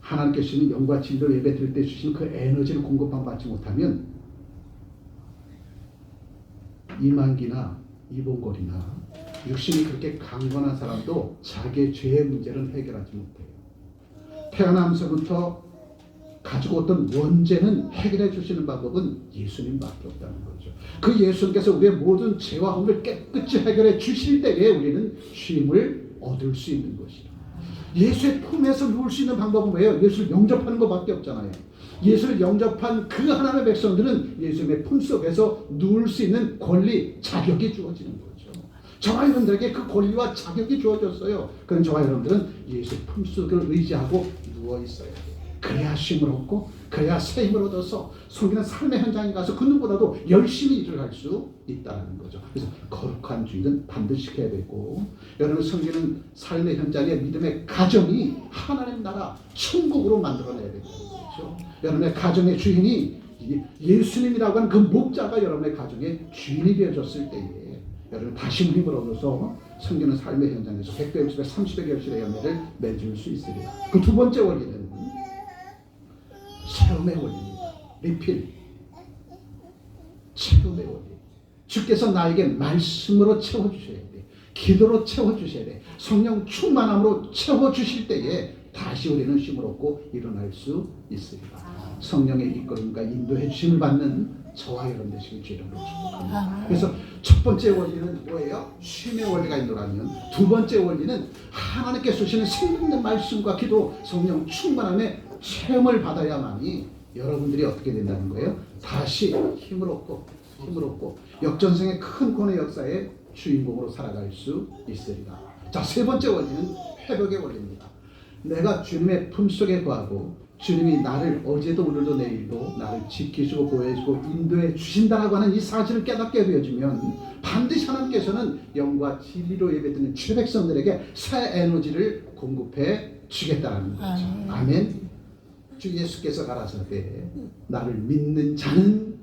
하나님께 주시는 영과 진리로 예배 드릴 때 주시는 그 에너지를 공급받지 못하면 이만기나 이봉걸이나 육신이 그렇게 강건한 사람도 자기의 죄의 문제를 해결하지 못해요. 태어나면서부터 가지고 어떤 원죄는 해결해 주시는 방법은 예수님밖에 없다는 거죠. 그 예수님께서 우리의 모든 죄와 허물을 깨끗이 해결해 주실 때에 우리는 쉼을 얻을 수 있는 것이다. 예수의 품에서 누울 수 있는 방법은 뭐예요? 예수를 영접하는 것밖에 없잖아요. 예수를 영접한 그 하나님의 백성들은 예수님의 품 속에서 누울 수 있는 권리, 자격이 주어지는 거죠. 저와 여러분들에게 그 권리와 자격이 주어졌어요. 그럼 저와 여러분들은 예수의 품 속을 의지하고 누워 있어야 돼요. 그래야 쉼을 얻고, 그래야 새 힘을 얻어서 섬기는 삶의 현장에 가서 그 누구보다도 열심히 일을 할 수 있다는 거죠. 그래서 거룩한 주의는 반드시 해야 되고, 여러분 섬기는 삶의 현장에 믿음의 가정이 하나님 나라 천국으로 만들어내야 되는 거죠. 여러분의 가정의 주인이 예수님이라고 하는 그 목자가 여러분의 가정의 주인이 되어졌을 때에 여러분 다시 힘을 얻어서 섬기는 삶의 현장에서 100배, 60배, 30배 결실의 열매를 맺을 수 있으리라. 그 두 번째 원리는 체험의 원리입니다. 리필. 체험의 원리. 주께서 나에게 말씀으로 채워주셔야 돼. 기도로 채워주셔야 돼. 성령 충만함으로 채워주실 때에 다시 우리는 힘을 얻고 일어날 수 있습니다. 성령의 이끌음과 인도해 주심을 받는 저와 여러분 되시길 주의로 축복합니다. 그래서 첫 번째 원리는 뭐예요? 쉼의 원리가 있노라면, 두 번째 원리는 하나님께 주시는 생명의 말씀과 기도, 성령 충만함의 체험을 받아야만이 여러분들이 어떻게 된다는 거예요? 다시 힘을 얻고 역전생의 큰 구원의 역사의 주인공으로 살아갈 수 있으리라. 자, 세 번째 원리는 회복의 원리입니다. 내가 주님의 품속에 거하고 주님이 나를 어제도 오늘도 내일도 나를 지키시고 보호해주고 인도해 주신다라고 하는 이 사실을 깨닫게 되어지면 반드시 하나님께서는 영과 진리로 예배드리는 주의 백성들에게 새 에너지를 공급해 주겠다는 거죠. 아멘. 주 예수께서 가라사대 나를 믿는 자는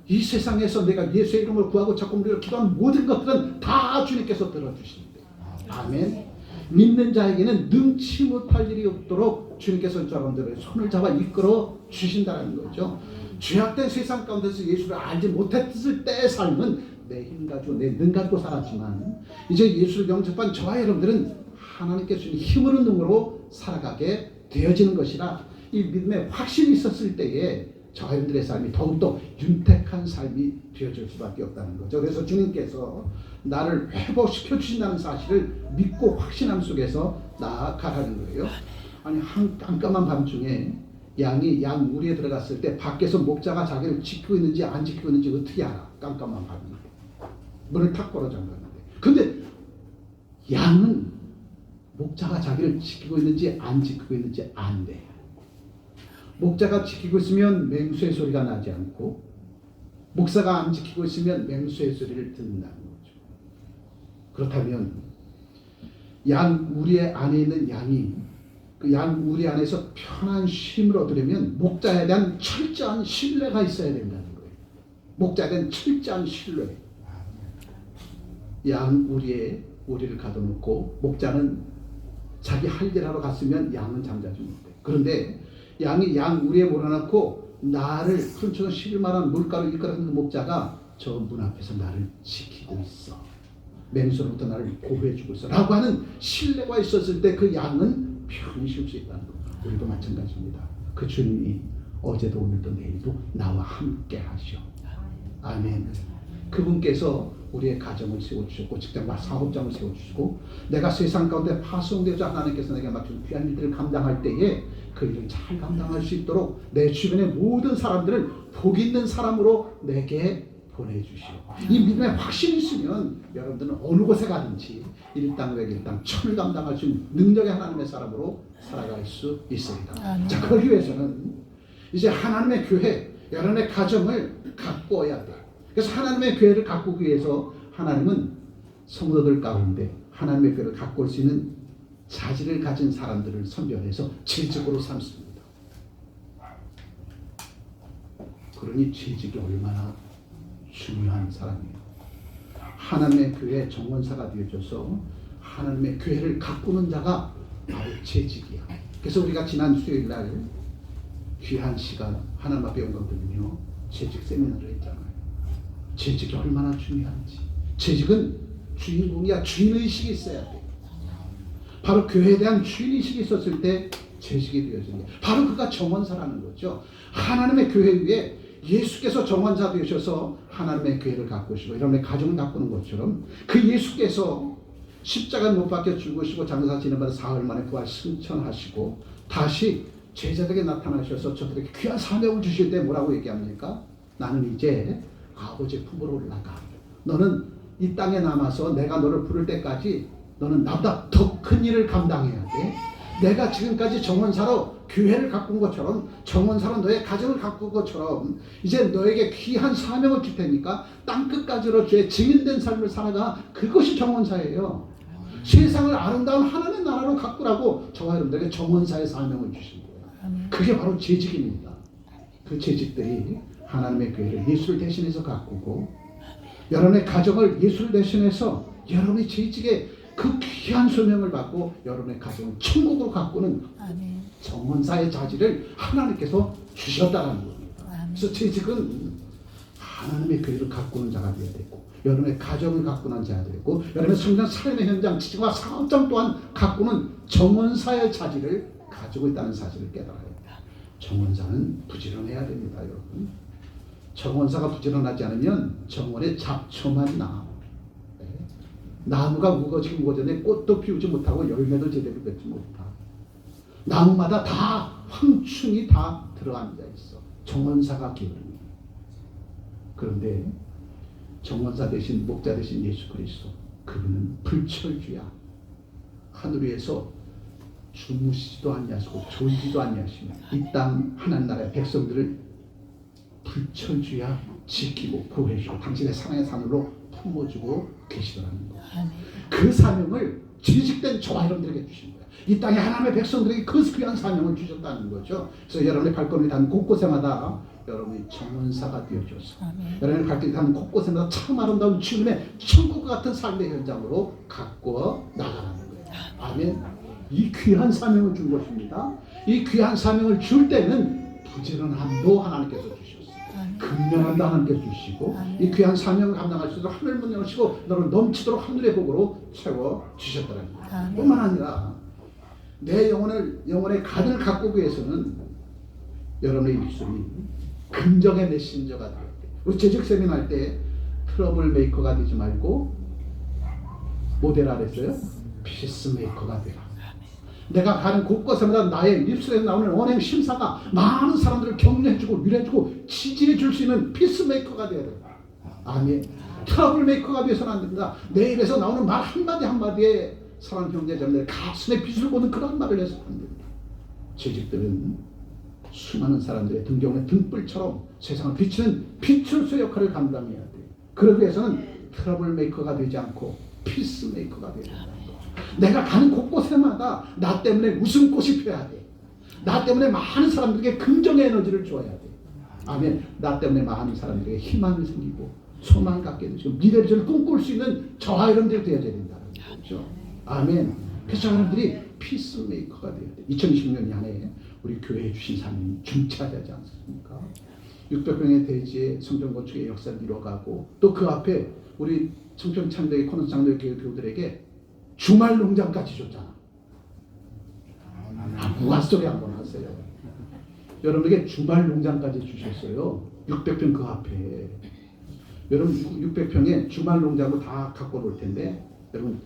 이 세상에서 내가 예수의 이름을 구하고 자꾸 우리가 기도한 모든 것들은 다 주님께서 들어주신대. 아멘. 믿는 자에게는 능치 못할 일이 없도록 주님께서 여러분들의 손을 잡아 이끌어 주신다는 거죠. 죄악된 세상 가운데서 예수를 알지 못했을 때의 삶은 내 힘 가지고 내 능 가지고 살았지만 이제 예수를 영접한 저와 여러분들은 하나님께 주신 힘으로 능으로 살아가게 되어지는 것이라 이 믿음의 확신이 있었을 때에 저와 여러분들의 삶이 더욱더 윤택한 삶이 되어질 수밖에 없다는 거죠. 그래서 주님께서 나를 회복시켜 주신다는 사실을 믿고 확신함 속에서 나아가라는 거예요. 아니 깜깜한 밤중에 양이 양 무리에 들어갔을 때 밖에서 목자가 자기를 지키고 있는지 안 지키고 있는지 어떻게 알아? 깜깜한 밤인데 문을 탁 걸어 잠갔는데. 근데 양은 목자가 자기를 지키고 있는지 안 지키고 있는지 안 돼. 목자가 지키고 있으면 맹수의 소리가 나지 않고 목사가 안 지키고 있으면 맹수의 소리를 듣는다는 거죠. 그렇다면 양 우리 안에 있는 양이 그 양 우리 안에서 편한 쉼을 얻으려면 목자에 대한 철저한 신뢰가 있어야 된다는 거예요. 목자에 대한 철저한 신뢰. 양 우리에 우리를 가둬놓고 목자는 자기 할 일 하러 갔으면 양은 잠자지 못해. 그런데 양이 양 우리에 몰아넣고 나를 훔쳐서 11만원 물가로 이끌어가는 그 목자가 저 문 앞에서 나를 지키고 있어. 맹수로부터 나를 보호해주고 있어. 라고 하는 신뢰가 있었을 때 그 양은 편히 쉴 수 있다는 겁니다. 우리도 마찬가지입니다. 그 주님이 어제도 오늘도 내일도 나와 함께 하셔. 아멘. 그분께서 우리의 가정을 세워주셨고 직장과 사업장을 세워주시고 내가 세상 가운데 파송되자 하나님께서 내게 맡긴 귀한 일들을 감당할 때에 그 일을 잘 감당할 수 있도록 내 주변의 모든 사람들을 복 있는 사람으로 내게 보내주시오. 이 믿음의 확신이 있으면 여러분들은 어느 곳에 가든지 일당 외길당 천을 감당할 수 있는 능력의 하나님의 사람으로 살아갈 수 있습니다. 자, 그러기 위해서는 이제 하나님의 교회, 여러분의 가정을 가꾸어야 돼. 그래서 하나님의 교회를 가꾸기 위해서 하나님은 성도들 가운데 하나님의 교회를 가꿀 수 있는 자질을 가진 사람들을 선별해서 재직으로 삼습니다. 그러니 재직이 얼마나 중요한 사람이에요. 하나님의 교회 정원사가 되어줘서 하나님의 교회를 가꾸는 자가 바로 재직이야. 그래서 우리가 지난 수요일날 귀한 시간 하나님 앞에 영광 돌리며 재직 세미나를 했잖아요. 재직이 얼마나 중요한지. 재직은 주인공이야. 주인의식이 있어야 돼. 바로 교회에 대한 주인의식이 있었을 때 재직이 되어지는 게 바로 그가 정원사라는 거죠. 하나님의 교회 위에 예수께서 정원사 되셔서 하나님의 교회를 가꾸시고 여러분의 가정을 가꾸는 것처럼 그 예수께서 십자가 못 박혀 죽으시고 장사 지내받아 사흘 만에 부활 승천하시고 다시 제자들에게 나타나셔서 저들에게 귀한 사명을 주실 때 뭐라고 얘기합니까? 나는 이제 아버지의 품으로 올라가. 너는 이 땅에 남아서 내가 너를 부를 때까지 너는 나보다 더 큰 일을 감당해야 돼. 내가 지금까지 정원사로 교회를 가꾼 것처럼 정원사로 너의 가정을 가꾼 것처럼 이제 너에게 귀한 사명을 줄 테니까 땅끝까지로 주의 증인된 삶을 살아가. 그것이 정원사예요. 세상을 아름다운 하나님의 나라로 가꾸라고 저와 여러분들에게 정원사의 사명을 주신 거예요. 그게 바로 재직입니다. 그 재직들이 하나님의 교회를 예수를 대신해서 가꾸고 여러분의 가정을 예수를 대신해서 여러분의 재직에 그 귀한 소명을 받고 여러분의 가정을 천국으로 가꾸는 정원사의 자질을 하나님께서 주셨다는 겁니다. 그래서 재직은 하나님의 교회를 가꾸는 자가 되어야 되고 여러분의 가정을 가꾸는 자가 되고 여러분의 성장 삶의 현장 지식과 사업장 또한 가꾸는 정원사의 자질을 가지고 있다는 사실을 깨달아야 합니다. 정원사는 부지런해야 됩니다. 여러분. 정원사가 부지런하지 않으면 정원에 잡초만 나. 나무가 무거워졌는데 꽃도 피우지 못하고 열매도 제대로 맺지 못하고 나무마다 다 황충이 다 들어앉아 있어. 정원사가 게으릅니다. 그런데 정원사 대신 목자 대신 예수 그리스도 그분은 불철주야. 하늘 위에서 주무시지도 아니하시고 졸지도 아니하시며 이 땅 하나님 나라의 백성들을 불철주야 지키고 보호해주고 당신의 사랑의 산으로 품어주고 계시더라는 거. 그 사명을 재직된 저와 여러분들에게 주신 거예요. 이 땅에 하나님의 백성들에게 그 귀한 사명을 주셨다는 거죠. 그래서 여러분의 발걸음이 닿는 곳곳에마다 여러분이 정원사가 되어줘서 여러분의 발걸음이 닿는 곳곳에마다 참 아름다운 주님의 천국 같은 삶의 현장으로 가꾸어 나가라는 거예요. 아멘. 이 귀한 사명을 준 것입니다. 이 귀한 사명을 줄 때는 부지런함도 하나님께서 주셨어요. 근면함도 하나님께서 주시고 이 귀한 사명을 감당할 수 있도록 하늘 문 여시고 너를 넘치도록 하늘의 복으로 채워 주셨다는 거예요. 뿐만 아니라 내 영혼의 가득을 가꾸기 위해서는 여러분의 입술이 긍정의 메신저가 되어야 돼요. 우리 재직 세미나 때 트러블 메이커가 되지 말고 모델 아랬어요? 피스메이커가 되라. 내가 가는 곳곳에마다 나의 입술에서 나오는 언행 심사가 많은 사람들을 격려해주고 위로해주고 지지해줄 수 있는 피스메이커가 되어야 된다. 아멘. 트러블 메이커가 되어서는 안 됩니다. 내 입에서 나오는 말 한마디 한마디에 사랑하는 형제자매들 가슴에 빛을 보는 그런 말을 해서는 안 됩니다. 재직들은 수많은 사람들의 등경의 등불처럼 세상을 비치는 빛출소 역할을 감당해야 돼요. 그러기 위해서는 트러블 메이커가 되지 않고 피스메이커가 되어야 된다. 내가 가는 곳곳에마다 나 때문에 웃음꽃이 펴야 돼. 나 때문에 많은 사람들에게 긍정의 에너지를 줘야 돼. 아멘. 나 때문에 많은 사람들에게 희망이 생기고 소망 갖게 되고 미래를 꿈꿀 수 있는 저와 여러분들이 되어야 된다는 거죠. 아멘. 그래서 여러분들이 피스메이커가 되어야 돼. 2020년 안에 우리 교회에 주신 사명이 중차되지 않습니까? 600명의 대지의 성전 건축의 역사를 이뤄가고 또 그 앞에 우리 청평 참대의 코너 장로의 교회 교우들에게 주말 농장까지 줬잖아. 무한 소리 한번 하세요. 여러분에게 주말 농장까지 주셨어요. 600평 그 앞에. 여러분 600평에 주말 농장도 다 갖고 올 텐데 여러분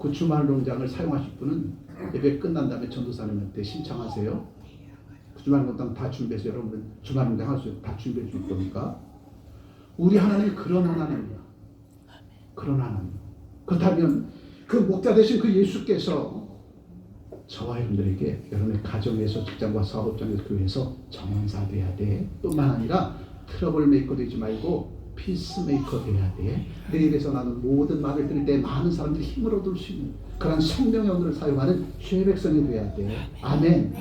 그 주말 농장을 사용하실 분은 예배 끝난 다음에 전도사님한테 신청하세요. 그 주말 농장 다 준비해서 여러분 주말 농장 할 수 다 준비해 줄 거니까. 우리 하나님이 그런 하나님이야. 그런 하나님. 그렇다면 그 목자 되신 그 예수께서 저와 여러분들에게 여러분의 가정에서 직장과 사업장에서 교회에서 정원사 돼야 돼. 뿐만 아니라 트러블 메이커 되지 말고 피스메이커 돼야 돼. 내 입에서 나는 모든 말을 들을 때 많은 사람들이 힘을 얻을 수 있는 그런 생명의 언어를 사용하는 주의 백성이 돼야 돼. 아멘.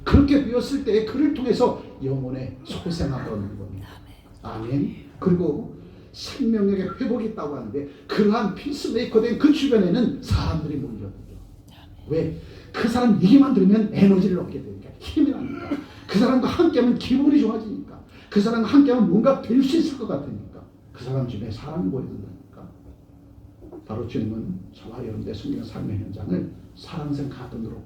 그렇게 되었을 때 그를 통해서 영혼의 소생하고 얻는 겁니다. 아멘. 그리고 생명력의 회복이 있다고 하는데 그러한 피스메이커 된 그 주변에는 사람들이 몰려들어요. 왜? 그 사람 얘기만 들으면 에너지를 얻게 되니까 힘이 납니다. 그 사람과 함께하면 기분이 좋아지니까 그 사람과 함께하면 뭔가 될 수 있을 것 같으니까 그 사람 주변에 사람이 모여든다니까. 바로 주님은 저와 여러분들의 성경 삶의 현장을 사랑생 가든으로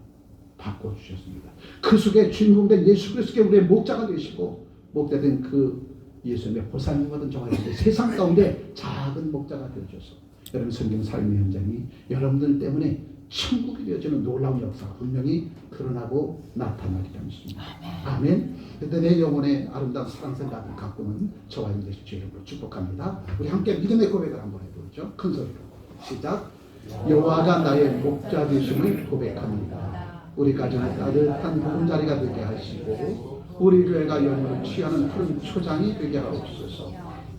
바꿔주셨습니다. 그 속에 주인공된 예수 그리스도께 우리의 목자가 되시고 목자된 그 예수님의 보살님 받은 저와 여러분들 세상 가운데 작은 목자가 되어줘서 여러분 성경 삶의 현장이 여러분들 때문에 천국이 되어지는 놀라운 역사가 분명히 드러나고 나타나리라 믿습니다. 아멘. 그때 내 영혼의 아름다운 사랑생 가든 가꾸는 저와 여러분들 주님으로 축복합니다. 우리 함께 믿음의 고백을 한번 해보죠. 큰 소리로 시작. 여호와가 나의 목자 되심을 고백합니다. 우리 가정에 따뜻한 보금자리가 되게 하시고 우리 교회가 영혼을 취하는 푸른 초장이 되게 하옵소서.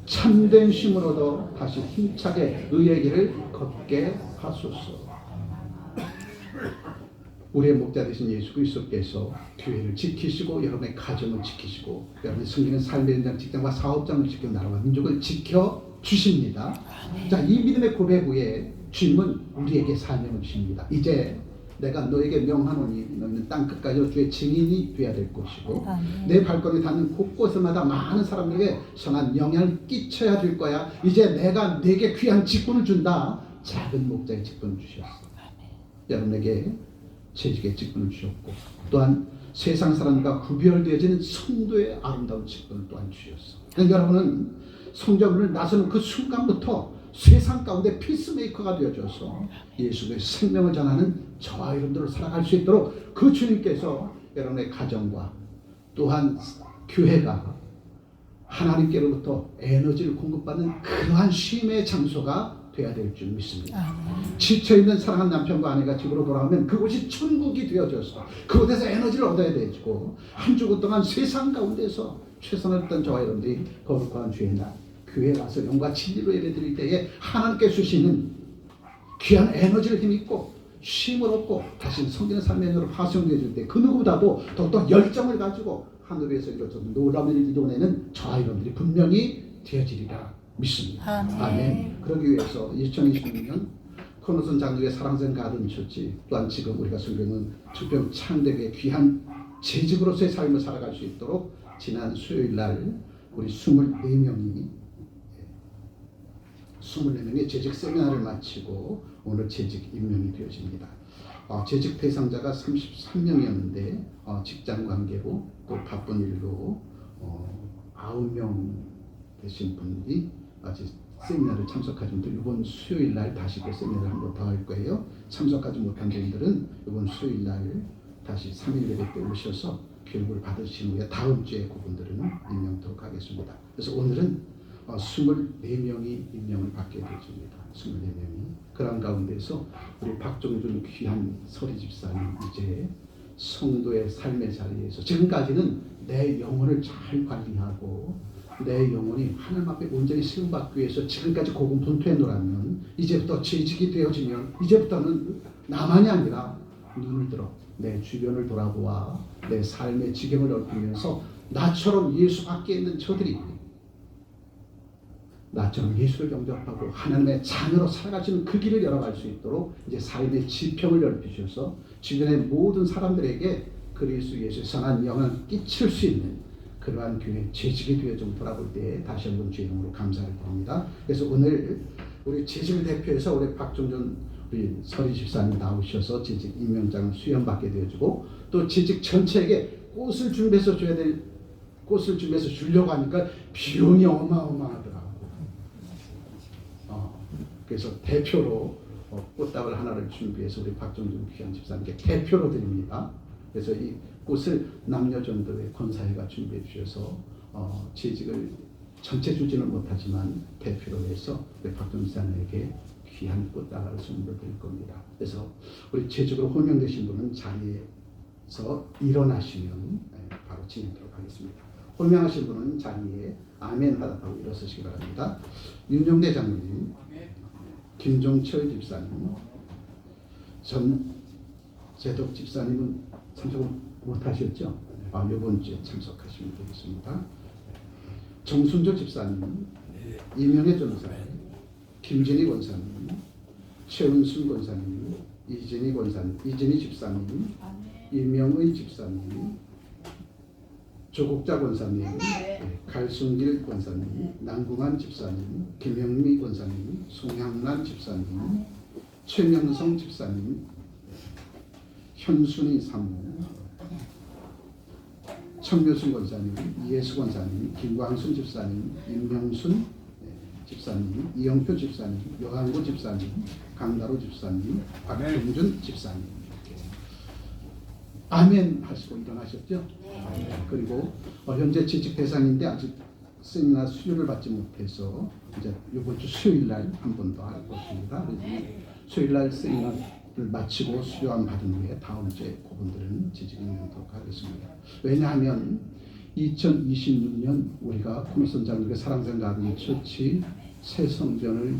참된 힘으로도 다시 힘차게 의의 길을 걷게 하소서. 우리의 목자 되신 예수 그리스도께서 교회를 지키시고 여러분의 가정을 지키시고 여러분의 숨기는 삶의 현장, 직장과 사업장을 지키고 나라와 민족을 지켜주십니다. 자, 이 믿음의 고백 후에 주님은 우리에게 사명을 주십니다. 이제 내가 너에게 명하노니 너는 땅 끝까지 주의 증인이 되어야 될 것이고 내 발걸음이 닿는 곳곳마다 많은 사람들에게 선한 영향을 끼쳐야 될 거야. 이제 내가 내게 귀한 직분을 준다. 작은 목자의 직분을 주셨어. 여러분에게 재직의 직분을 주셨고 또한 세상 사람과 구별되어지는 성도의 아름다운 직분을 또한 주셨어. 그러니까 여러분은 성전문을 나서는 그 순간부터 세상 가운데 피스메이커가 되어줘서 예수의 생명을 전하는 저와 여러분들을 살아갈 수 있도록 그 주님께서 여러분의 가정과 또한 교회가 하나님께로부터 에너지를 공급받는 그러한 쉼의 장소가 되어야 될 줄 믿습니다. 지쳐있는 사랑하는 남편과 아내가 집으로 돌아오면 그곳이 천국이 되어져서 그곳에서 에너지를 얻어야 되고 한 주간 동안 세상 가운데서 최선을 다했던 저와 여러분들이 거룩한 주의 날 교회에 가서 영과 진리로 예배드릴 때에 하나님께 주시는 귀한 에너지를 힘입고 쉼을 얻고 다시 섬기는 삶의 연으로 파송되어 줄 때 그 누구보다도 더욱더 열정을 가지고 하늘에서 이루어졌는 놀라운 일을 이뤄내는 저와 여러분들이 분명히 되어지리라 믿습니다. 아멘. 그러기 위해서 2026년 코너선 장로의 사랑생 가든 처치 또한 지금 우리가 섬기는 주병 창대교의 귀한 재직으로서의 삶을 살아갈 수 있도록 지난 수요일 날 우리 24명이 재직 세미나를 마치고 오늘 재직 임명이 되어집니다. 재직 대상자가 33명이었는데 직장 관계로 또 바쁜 일로 9명 되신 분이 아직 세미나를 참석하지 못해 이번 수요일 날 다시 그 세미나를 한 번 더 할 거예요. 참석하지 못한 분들은 이번 수요일 날 다시 3일 예배 때 오셔서 교육을 받으신 후에 다음 주에 그분들은 임명토록 하겠습니다. 그래서 오늘은 24명이 임명을 받게 되십니다. 24명이. 그런 가운데서 우리 박종준 귀한 서리 집사님 이제 성도의 삶의 자리에서 지금까지는 내 영혼을 잘 관리하고 내 영혼이 하나님 앞에 온전히 세움받기 위해서 지금까지 고군분투해 놓으면 이제부터 재직이 되어지면 이제부터는 나만이 아니라 눈을 들어 내 주변을 돌아보아 내 삶의 지경을 넓히면서 나처럼 예수 밖에 있는 저들이 나처럼 예수를 영접하고 하나님의 자녀로 살아가시는 그 길을 열어갈 수 있도록 이제 삶의 지평을 넓히셔서 주변의 모든 사람들에게 그리스도 예수의 선한 영향을 끼칠 수 있는 그러한 교회 재직이 되어 좀 돌아볼 때 다시 한번 주의 이름으로 감사를 드립니다. 그래서 오늘 우리 재직을 대표해서 우리 박종준 우리 서리 집사님 나오셔서 재직 임명장을 수여받게 되어지고 또 재직 전체에게 꽃을 준비해서 줘야 될 꽃을 준비해서 주려고 하니까 비용이 어마어마하더라고. 그래서 대표로 꽃다발 하나를 준비해서 우리 박종준 귀한 집사님께 대표로 드립니다. 그래서 이 꽃을 남녀전도회 권사회가 준비해 주셔서 재직을 전체 주지는 못하지만 대표로 해서 우리 박종준 집사님에게 귀한 꽃다발을 선물로 드릴 겁니다. 그래서 우리 재직으로 호명되신 분은 자리에서 일어나시면 바로 진행하도록 하겠습니다. 호명하신 분은 자리에 아멘 하다고 일어서시기 바랍니다. 윤정대 장로님, 김종철 집사님, 전재덕 집사님은 참석을 못하셨죠? 이번 주에 참석하시면 되겠습니다. 정순조 집사님, 이명애 전사님, 김진희 권사님, 최은순 권사님, 이진희 권사님, 이진희 집사님, 이명의 집사님, 조국자 권사님, 갈순길 권사님, 남궁한 집사님, 김영미 권사님, 송향란 집사님, 최명성 집사님, 현순이 사무, 청묘순 권사님, 이예수 권사님, 김광순 집사님, 임명순 집사님, 이영표 집사님, 여한구 집사님, 강다로 집사님, 박종준 집사님. 아멘 하시고 일어나셨죠? 그리고 현재 재직 대상인데 아직 세미나 수료를 받지 못해서 이제 이번 주 수요일 날 한 번 더 할 것입니다. 수요일 날 세미나를 마치고 수료안 받은 후에 다음 주에 그분들은 재직에 임명하도록 하겠습니다. 왜냐하면 2026년 우리가 코미선장님의 사랑생 가든 처치 새 성전을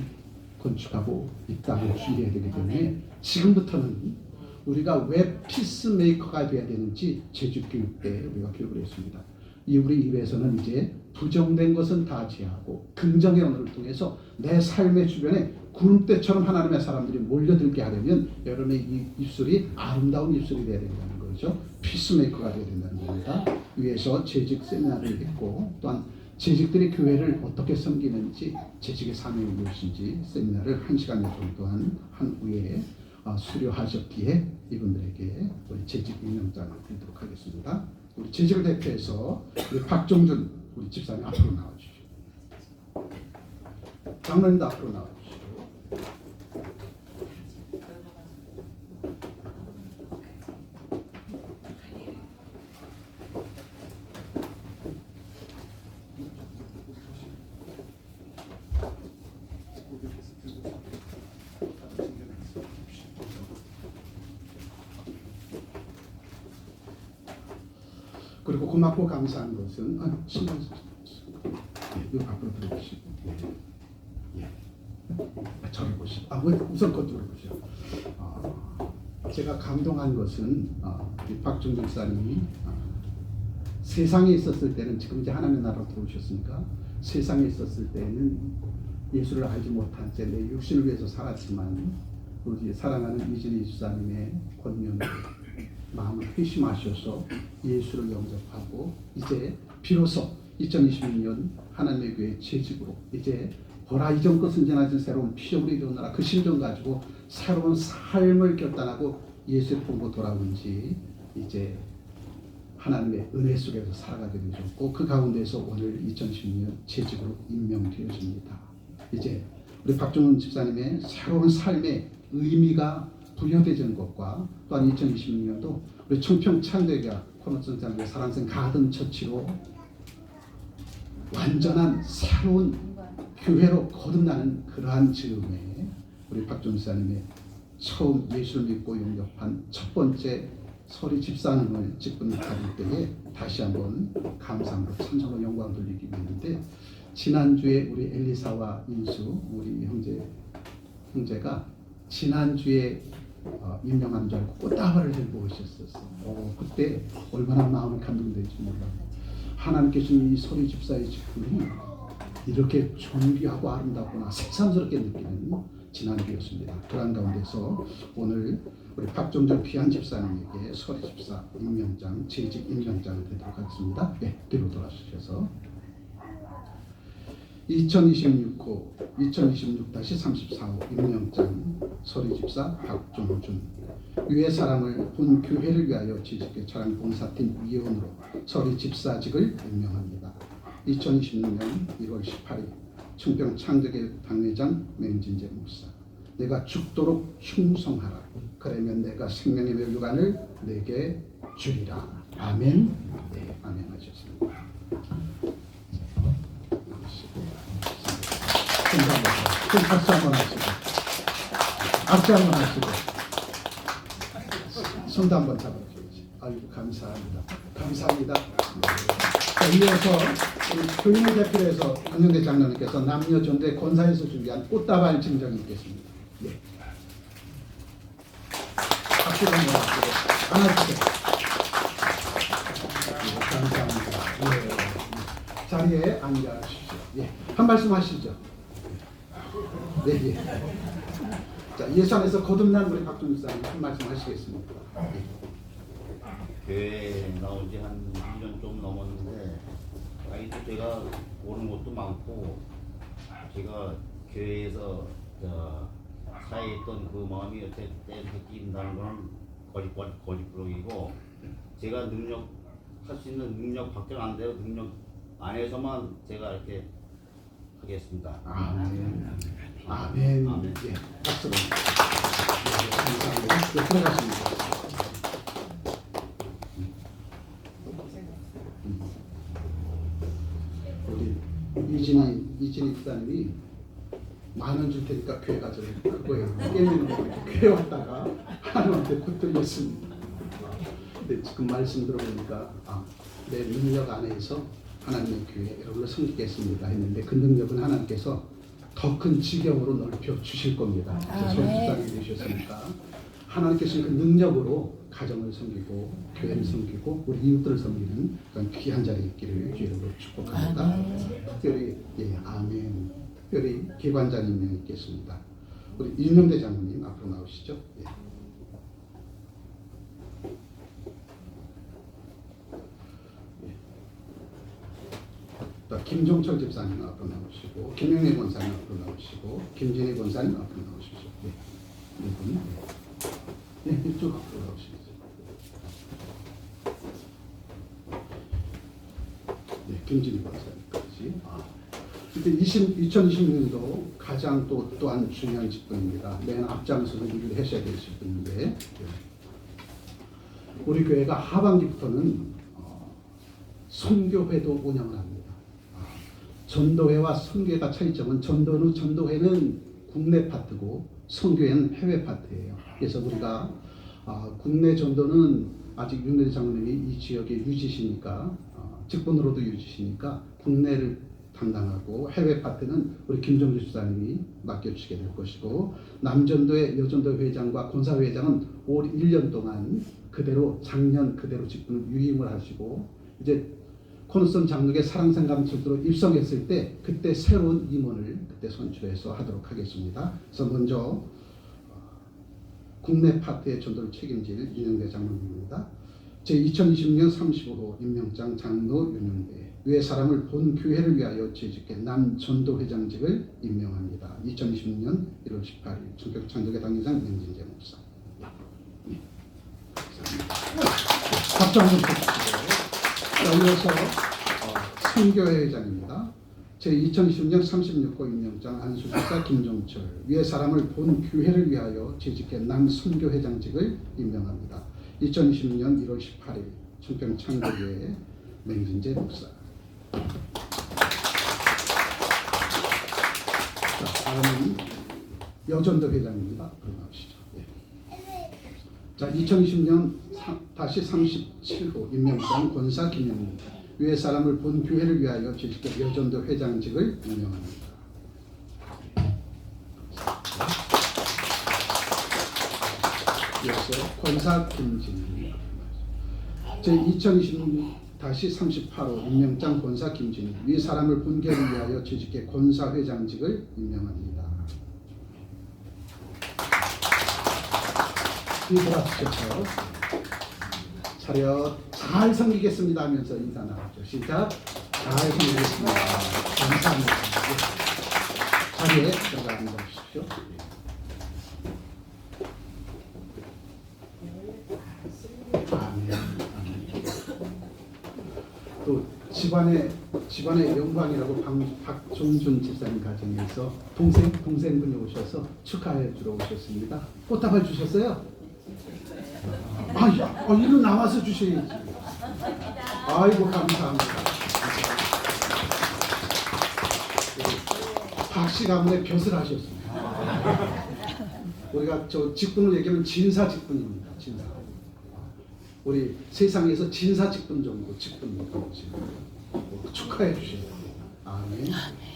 건축하고 이 땅을 준비해야 되기 때문에 지금부터는 우리가 왜 피스메이커가 돼야 되는지 제주교육 때 우리가 교육을 했습니다. 이 우리 입에서는 이제 부정된 것은 다 제하고 긍정의 언어를 통해서 내 삶의 주변에 구름대처럼 하나님의 사람들이 몰려들게 하려면 여러분의 이 입술이 아름다운 입술이 되어야 된다는 거죠. 피스메이커가 되어야 된다는 겁니다. 위에서 재직 세미나를 했고 또한 재직들이 교회를 어떻게 섬기는지 재직의 사명이 무엇인지 세미나를 1시간 정도 한 후에 수료하셨기에 이분들에게 우리 재직 임명장을 드리도록 하겠습니다. 우리 재직을 대표해서 우리 박종준 우리 집사님 앞으로 나와주시죠. 장로님도 앞으로 나와주시죠. 그리고 고맙고 감사한 것은 신경 이거 앞으로 들어보시고 저를 보시고 우선 그쪽으로 보시죠. 제가 감동한 것은 박종준 목사님이 세상에 있었을 때는 지금 이제 하나님의 나라로 들어오셨으니까 세상에 있었을 때는 예수를 알지 못한 채 내 육신을 위해서 살았지만 우리 사랑하는 이진희 집사님의 권면 마음을 회심하셔서 예수를 영접하고 이제 비로소 2026년 하나님의 교회 재직으로 이제 보라 이전 것은 지나친 새로운 피조물이 일어나라 그 심정 가지고 새로운 삶을 결단하고 예수의 품고 돌아온 지 이제 하나님의 은혜 속에서 살아가게 되셨고 그 가운데서 오늘 2016년 재직으로 임명되어집니다. 이제 우리 박종훈 집사님의 새로운 삶의 의미가 부여되는 것과 또한 2026년도 우리 청평 창대교회 코너선장의 사랑생 가든 처치로 완전한 새로운 교회로 거듭나는 그러한 즈음에 우리 박종훈 집사님의 처음 예수를 믿고 영접한 첫 번째 서리 집사님을 직분을 받을 때에 다시 한번 감사함으로 찬송과 영광을 돌리기 위했는데 지난주에 우리 엘리사와 인수 우리 형제가 지난주에 임명한 줄 알고 꽃다발을 들고 오셨었어요. 그때 얼마나 마음이 감동될지 몰라요. 하나님께 주신 이 서리 집사의 직분이 이렇게 존귀하고 아름답구나 새삼스럽게 느끼는 지난주였습니다. 그런 가운데서 오늘 우리 박종준 귀한 집사님에게 서리 집사 임명장, 재직 임명장을 드리도록 하겠습니다. 네, 뒤로 돌아주셔서 2026-34호 임명장 서리 집사 박종준 유해 사람을 본 교회를 위하여 재직의 차량 봉사팀 위원으로 서리 집사직을 임명합니다. 2026년 1월 18일 청평 창조교회 당회장 맹진재 목사 내가 죽도록 충성하라 그러면 내가 생명의 멸류관을 내게 주리라. 아멘. 네, 아멘 하셨습니다. 박수 한번 하시고 악수 한번 하시고 손도 한번 잡아주시죠. 아이고 감사합니다. 감사합니다. 자, 이어서 교인을 대표해서 강영대 장로님께서 남녀 전대 권사에서 준비한 꽃다발 증정이 있겠습니다. 예. 박수 한번 하시고 안아주세요. 감사합니다. 예. 자리에 앉아주십시오. 예. 한 말씀 하시죠. 네, 예. 자, 예산에서 거듭난 우리 박종준 목사님 한 말씀 하시겠습니까? 예. 교회에 나온 지 한 1년 좀 넘었는데 아직도 제가 모르는 것도 많고 제가 교회에서 사회했던 그 마음이 어떻게 바뀐다는 건 거짓부렁이고 제가 능력 할 수 있는 능력 밖에 안 돼요. 능력 안에서만 제가 이렇게 하겠습니다. 아멘. 아멘. 아멘. 예, 박수로. 예, 감사합니다. 예, 들어가십니다. 우리 이진희 목사님이 10,000원 줄 테니까 교회 가자 그거예요. 깨지는 거 교회 왔다가 하나님한테 붙들렸습니다. 근데 지금 말씀 들어보니까 내 능력 안에서 하나님의 교회 여러분을 섬기겠습니다 했는데 그 능력은 하나님께서 더 큰 지경으로 넓혀 주실 겁니다. 선지자님이 되셨으니까 하나님께서 그 능력으로 가정을 섬기고 교회를 섬기고 우리 이웃들을 섬기는 그런 귀한 자리에 있기를 주님으로 축복합니다. 특별히 아멘. 특별히 기관장님 명 있겠습니다. 우리 윤영대 장로님 앞으로 나오시죠. 예. 김종철 집사님 앞으로 나오시고 김영래 권사님 앞으로 나오시고 김진희 권사님 앞으로 나오십시오. 네, 이분 네, 이쪽 앞으로 나오시죠. 네, 김진희 권사님까지. 근데 2026년도 가장 또한 중요한 직분입니다. 맨 앞장서서 일을 하셔야 될 직분인데 우리 교회가 하반기부터는 선교회도 운영을 합니다. 전도회와 선교회가 차이점은 전도회는 국내 파트고 선교회는 해외 파트예요. 그래서 우리가 국내 전도는 아직 윤대 장로님이 이 지역에 유지시니까 직분으로도 유지시니까 국내를 담당하고 해외 파트는 우리 김정주 집사님이 맡겨주시게 될 것이고 남전도회 여전도 회장과 권사 회장은 올 1년 동안 그대로 작년 그대로 직분을 유임을 하시고 이제 코너선 장로의 사랑생감철도로 입성했을 때 그때 새로운 임원을 그때 선출해서 하도록 하겠습니다. 그래서 먼저 국내 파트의 전도를 책임질 윤영대 장로님입니다. 제2026년 35호 임명장 장로 윤영대 위의 사람을 본 교회를 위하여 재직해 남전도회장직을 임명합니다. 2026년 1월 18일 전격 창조계 당회장 명진재 목사. 네. 박수 한번 주십시오. 이어서 선교회 회장입니다. 제2026년 36호 임명장 안수집사 김종철 위의 사람을 본 교회를 위하여 재직해 남선교회장직을 임명합니다. 2026년 1월 18일 청평 창조교회 맹진재 목사. 다음은 여전도 회장입니다. 앞으로 나오시죠. 자, 2020년 다시 37호 임명장 권사 김영민 위의 사람을 본 교회를 위하여 재직해 여전도 회장직을 임명합니다. 이어서 권사 김진희 제2020년 다시 38호 임명장 권사 김진희 위의 사람을 본 교회를 위하여 재직해 권사 회장직을 임명합니다. 인사하시죠. 차렷 잘 섬기겠습니다 하면서 인사 나왔죠. 시작. 잘 섬기겠습니다. 감사합니다. 자리에 들어가 앉아주십시오. 아멘. 또 집안의 영광이라고 박종준 집사님 가정에서 동생분이 오셔서 축하해 주러 오셨습니다. 꽃다발 주셨어요? 일로 나와서 주셔야지. 아이고 감사합니다. 박씨 가문의 벼슬 하셨습니다. 우리가 저 직분을 얘기하면 진사 직분입니다. 진사. 우리 세상에서 진사 직분 정도 직분입니다. 축하해 주셔야 됩니다. 아멘.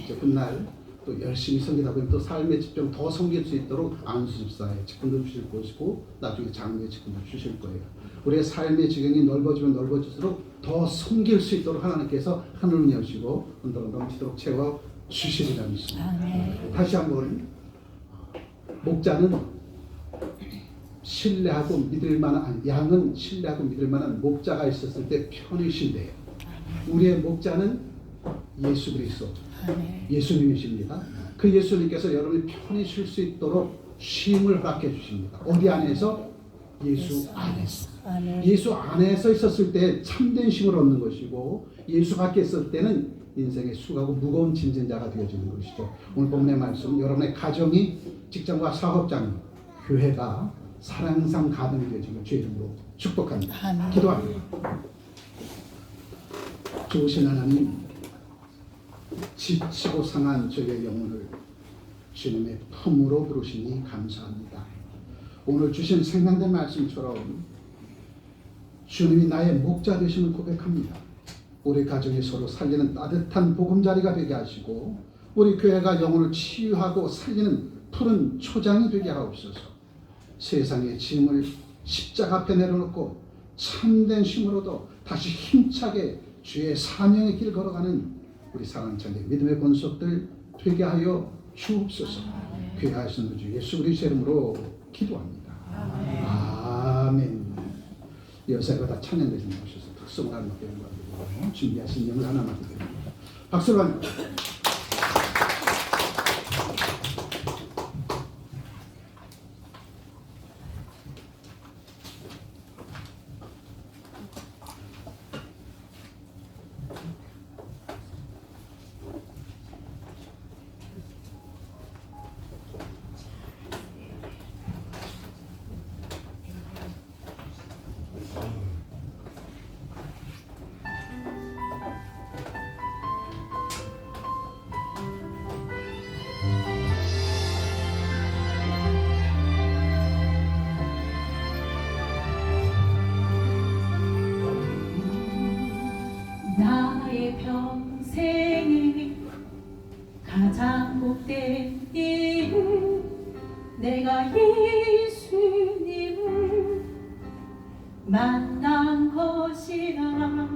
이제 훗날 또 열심히 섬기다 보면 또 삶의 직분 더 섬길 수 있도록 안수집사의 직분도 주실 것이고 나중에 장로의 직분도 주실 거예요. 우리의 삶의 지경이 넓어지면 넓어질수록 더 섬길 수 있도록 하나님께서 하늘을 여시고 언덕을 넘치도록 채워 주시리라 믿습니다. 다시 한번 목자는 신뢰하고 믿을 만한 양은 신뢰하고 믿을 만한 목자가 있었을 때 편히 쉰대요. 우리의 목자는 예수 그리스도 예수님이십니다. 그 예수님께서 여러분이 편히 쉴 수 있도록 쉼을 허락해 주십니다. 어디 안에서? 예수 안에서. 아멘. 예수 안에서 있었을 때 참된 힘을 얻는 것이고 예수 밖에 있을 때는 인생의 수고하고 무거운 짐진 자가 되어지는 것이죠. 오늘 본문의 말씀 여러분의 가정이 직장과 사업장 교회가 사랑상 가득히 되어지는 주의 이름으로 축복합니다. 아멘. 기도합니다. 좋으신 하나님 지치고 상한 저의 영혼을 주님의 품으로 부르시니 감사합니다. 오늘 주신 생명된 말씀처럼 주님이 나의 목자 되심을 고백합니다. 우리 가정이 서로 살리는 따뜻한 보금자리가 되게 하시고 우리 교회가 영혼을 치유하고 살리는 푸른 초장이 되게 하옵소서. 세상의 짐을 십자가 앞에 내려놓고 참된 힘으로도 다시 힘차게 주의 사명의 길 걸어가는 우리 사랑하는 자녀 믿음의 권속들 되게 하여 주옵소서. 귀하신 주 예수 그리스도의 이름으로 기도합니다. 아멘. 여사가 다 찬양되신 것이어서 특성을 하는 것 가지고 준비하신 영을 하나 맡겨드립니다. 박수로 합니다. 나의 평생에 가장 복된 일은 내가 예수님을 만난 것이라.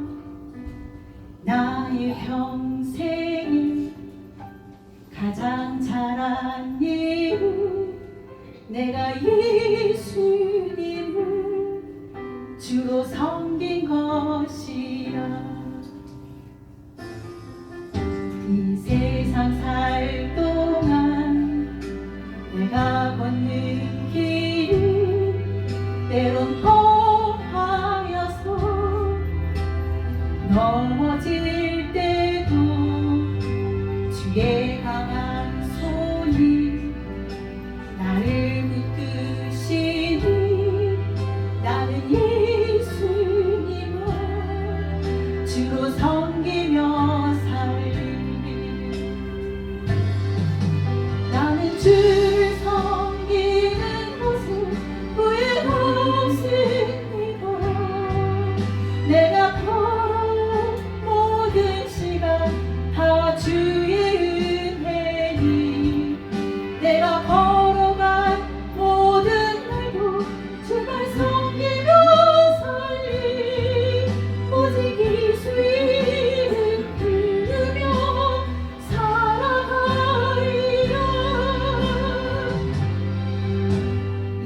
나의 평생에 가장 잘한 일은 내가 예수님을 주로 섬긴 것이라. 이 세상 살 동안 내가 걷는 길은 때론 험하여서 넘어질 때도 주의 강한 손이 나를 붙드시니 나는 예수님을 주로 섬기며 나는 주를 섬기는 것은 후회 없습니다. 내가 걸어온 모든 시간 다 주의 은혜니 내가 걸어간 모든 날도 주를 섬기며 살리 오직 예수 이름 부르며 살아가리라.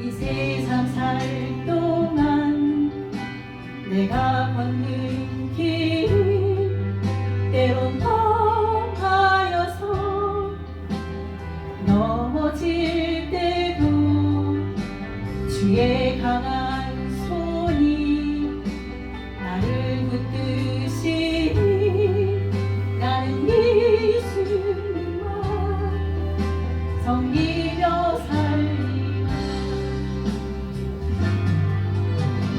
이 세상 살 동안 내가 걷는 길은 때론 험하여서 넘어질 때도 주의 강한 손이 나를 붙드시니 나는 예수님만 섬기며 살리라.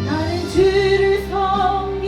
나는 주를 섬기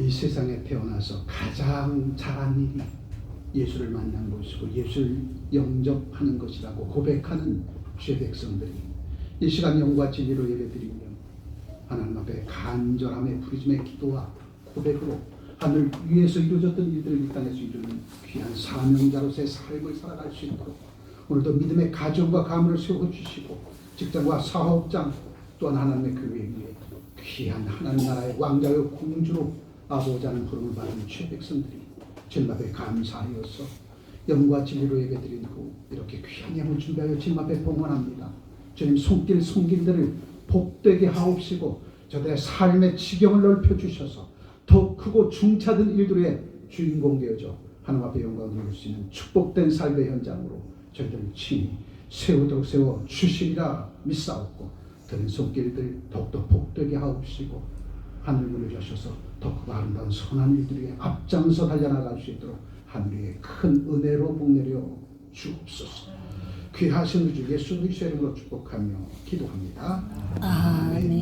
이 세상에 태어나서 가장 잘한 일이 예수를 만난 것이고 예수를 영접하는 것이라고 고백하는 주의 백성들이 이 시간 영과 진리로 예배드리며 하나님 앞에 간절함의 부르짖음의 기도와 고백으로 하늘 위에서 이루어졌던 일들을 이 땅에서 이루는 귀한 사명자로서의 삶을 살아갈 수 있도록 오늘도 믿음의 가정과 가문을 세워주시고 직장과 사업장 또한 하나님의 교회 위에 귀한 하나님 나라의 왕자요 공주로 아버지라는 부름을 받은 주의 백성들이 주님 앞에 감사하여서 영과 진리로 예배드린 후 이렇게 귀한 예물 준비하여 주님 앞에 봉헌합니다. 주님 손길 손길들을 복되게 하옵시고 저들의 삶의 지경을 넓혀주셔서 더 크고 중차든 일들의 주인공 되어져 하나님 앞에 영광을 누릴 수 있는 축복된 삶의 현장으로 저희들을 친히 세우도록 세워주시리라 믿사옵고 드는 손길들 더욱더 복되게 하옵시고 하늘 문을 여셔서 더 크고 아름다운 선한 일들에게 앞장서 달려나갈 수 있도록 하늘의 큰 은혜로 복내려 주옵소서. 귀하신 주 예수 그리스도의 이름으로 축복하며 기도합니다. 아멘.